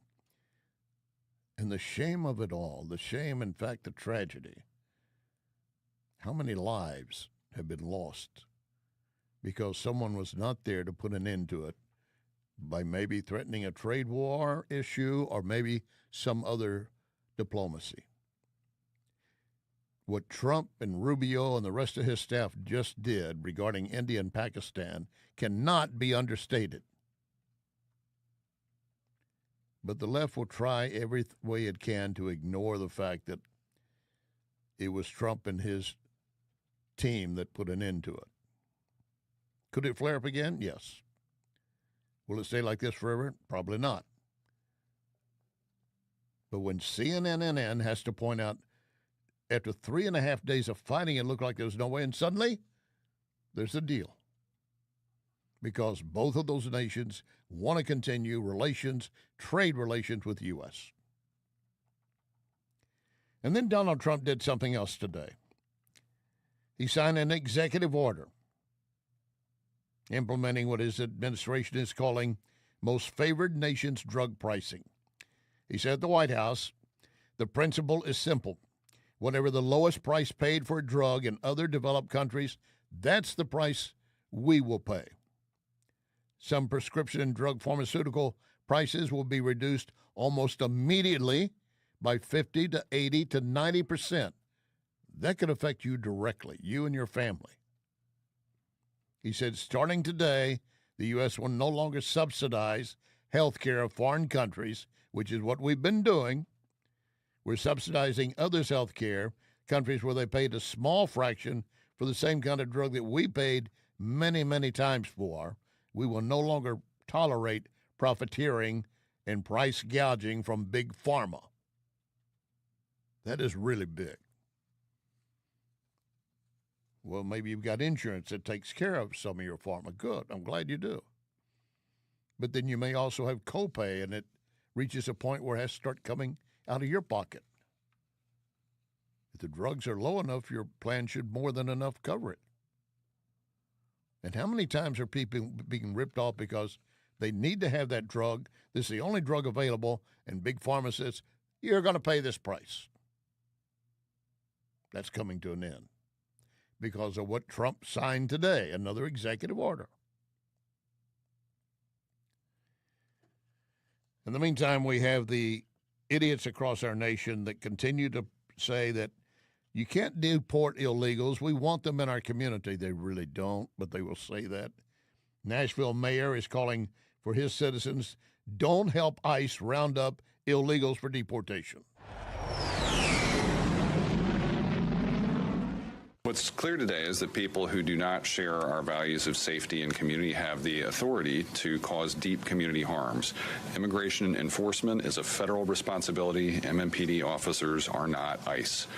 And the shame of it all, the shame, in fact, the tragedy, how many lives have been lost because someone was not there to put an end to it by maybe threatening a trade war issue or maybe some other diplomacy. What Trump and Rubio and the rest of his staff just did regarding India and Pakistan cannot be understated. But the left will try every way it can to ignore the fact that it was Trump and his team that put an end to it. Could it flare up again? Yes. Will it stay like this forever? Probably not. But when CNN has to point out, after 3.5 days of fighting, it looked like there was no way, and suddenly there's a deal. Because both of those nations want to continue relations, trade relations with the U.S. And then Donald Trump did something else today. He signed an executive order implementing what his administration is calling most favored nations drug pricing. He said at the White House, the principle is simple. Whatever the lowest price paid for a drug in other developed countries, that's the price we will pay. Some prescription and drug pharmaceutical prices will be reduced almost immediately by 50 to 80 to 90%. That could affect you directly, you and your family. He said, starting today, the U.S. will no longer subsidize health care of foreign countries, which is what we've been doing. We're subsidizing others' health care, countries where they paid a small fraction for the same kind of drug that we paid many, many times for. We will no longer tolerate profiteering and price gouging from big pharma. That is really big. Well, maybe you've got insurance that takes care of some of your pharma. Good. I'm glad you do. But then you may also have copay, and it reaches a point where it has to start coming out of your pocket. If the drugs are low enough, your plan should more than enough cover it. And how many times are people being ripped off because they need to have that drug? This is the only drug available, and Big Pharma says, you're going to pay this price. That's coming to an end because of what Trump signed today, another executive order. In the meantime, we have the idiots across our nation that continue to say that you can't deport illegals. We want them in our community. They really don't, but they will say that. Nashville mayor is calling for his citizens, don't help ICE round up illegals for deportation. What's clear today is that people who do not share our values of safety and community have the authority to cause deep community harms. Immigration enforcement is a federal responsibility. MMPD officers are not ICE.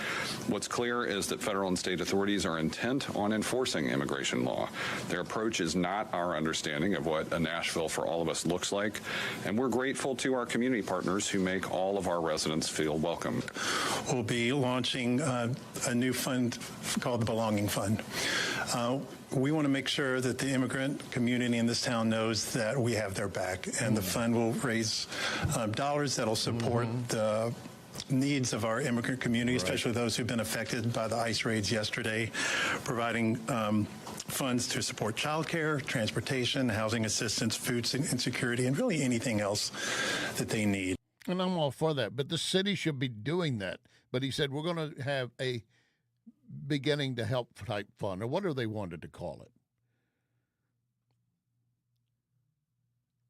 What's clear is that federal and state authorities are intent on enforcing immigration law. Their approach is not our understanding of what a Nashville for all of us looks like, and we're grateful to our community partners who make all of our residents feel welcome. We'll be launching a new fund called called the Belonging Fund. We want to make sure that the immigrant community in this town knows that we have their back, and the fund will raise dollars that'll support the needs of our immigrant community, especially those who've been affected by the ICE raids yesterday, providing funds to support childcare, transportation, housing assistance, food insecurity, and really anything else that they need. And I'm all for that, but the city should be doing that. But he said, we're going to have a beginning to help type fund, or whatever they wanted to call it.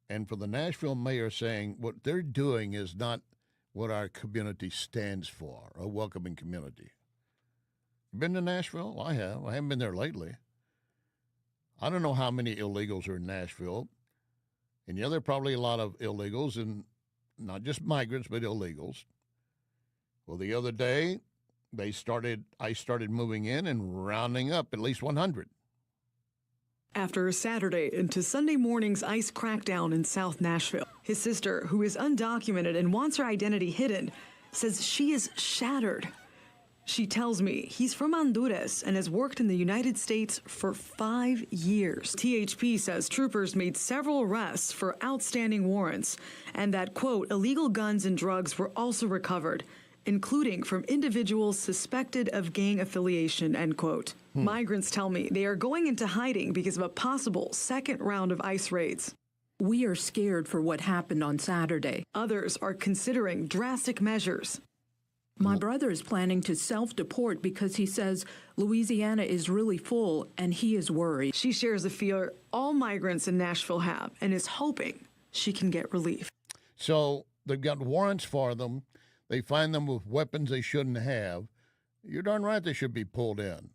And for the Nashville mayor saying what they're doing is not what our community stands for, a welcoming community. Been to Nashville? I have. I haven't been there lately. I don't know how many illegals are in Nashville. And yeah, there are probably a lot of illegals, and not just migrants, but illegals. Well, the other day, I started moving in and rounding up at least 100. After Saturday into Sunday morning's ICE crackdown in South Nashville, his sister, who is undocumented and wants her identity hidden, says she is shattered. She tells me he's from Honduras and has worked in the United States for 5 years. THP says troopers made several arrests for outstanding warrants and that, quote, illegal guns and drugs were also recovered, including from individuals suspected of gang affiliation, end quote. Migrants tell me they are going into hiding because of a possible second round of ICE raids. We are scared for what happened on Saturday. Others are considering drastic measures. My brother is planning to self-deport because he says Louisiana is really full and he is worried. She shares the fear all migrants in Nashville have and is hoping she can get relief. So they've got warrants for them. They find them with weapons they shouldn't have. You're darn right they should be pulled in.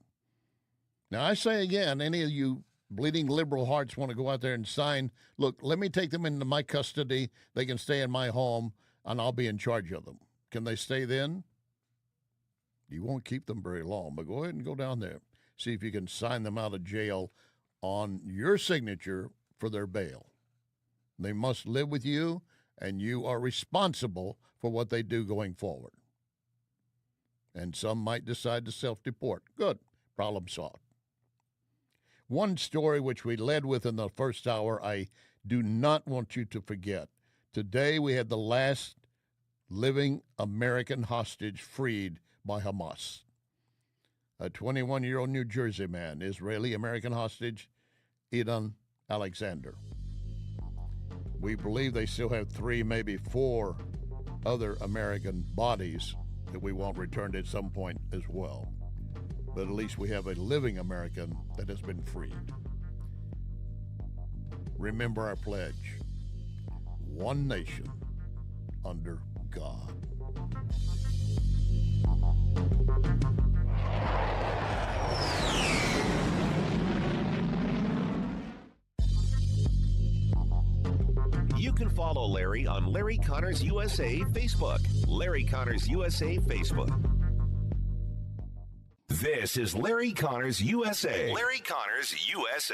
Now, I say again, any of you bleeding liberal hearts want to go out there and sign, look, let me take them into my custody. They can stay in my home, and I'll be in charge of them. Can they stay then? You won't keep them very long, but go ahead and go down there. See if you can sign them out of jail on your signature for their bail. They must live with you, and you are responsible for what they do going forward. And some might decide to self-deport. Good. Problem solved. One story which we led with in the first hour, I do not want you to forget. Today we had the last living American hostage freed by Hamas. A 21-year-old New Jersey man, Israeli-American hostage, Idan Alexander. We believe they still have 3, maybe 4 other American bodies that we want returned at some point as well. But at least we have a living American that has been freed. Remember our pledge. One nation under God. You can follow Larry on Larry Connors USA Facebook. Larry Connors USA Facebook. This is Larry Connors USA. Larry Connors USA.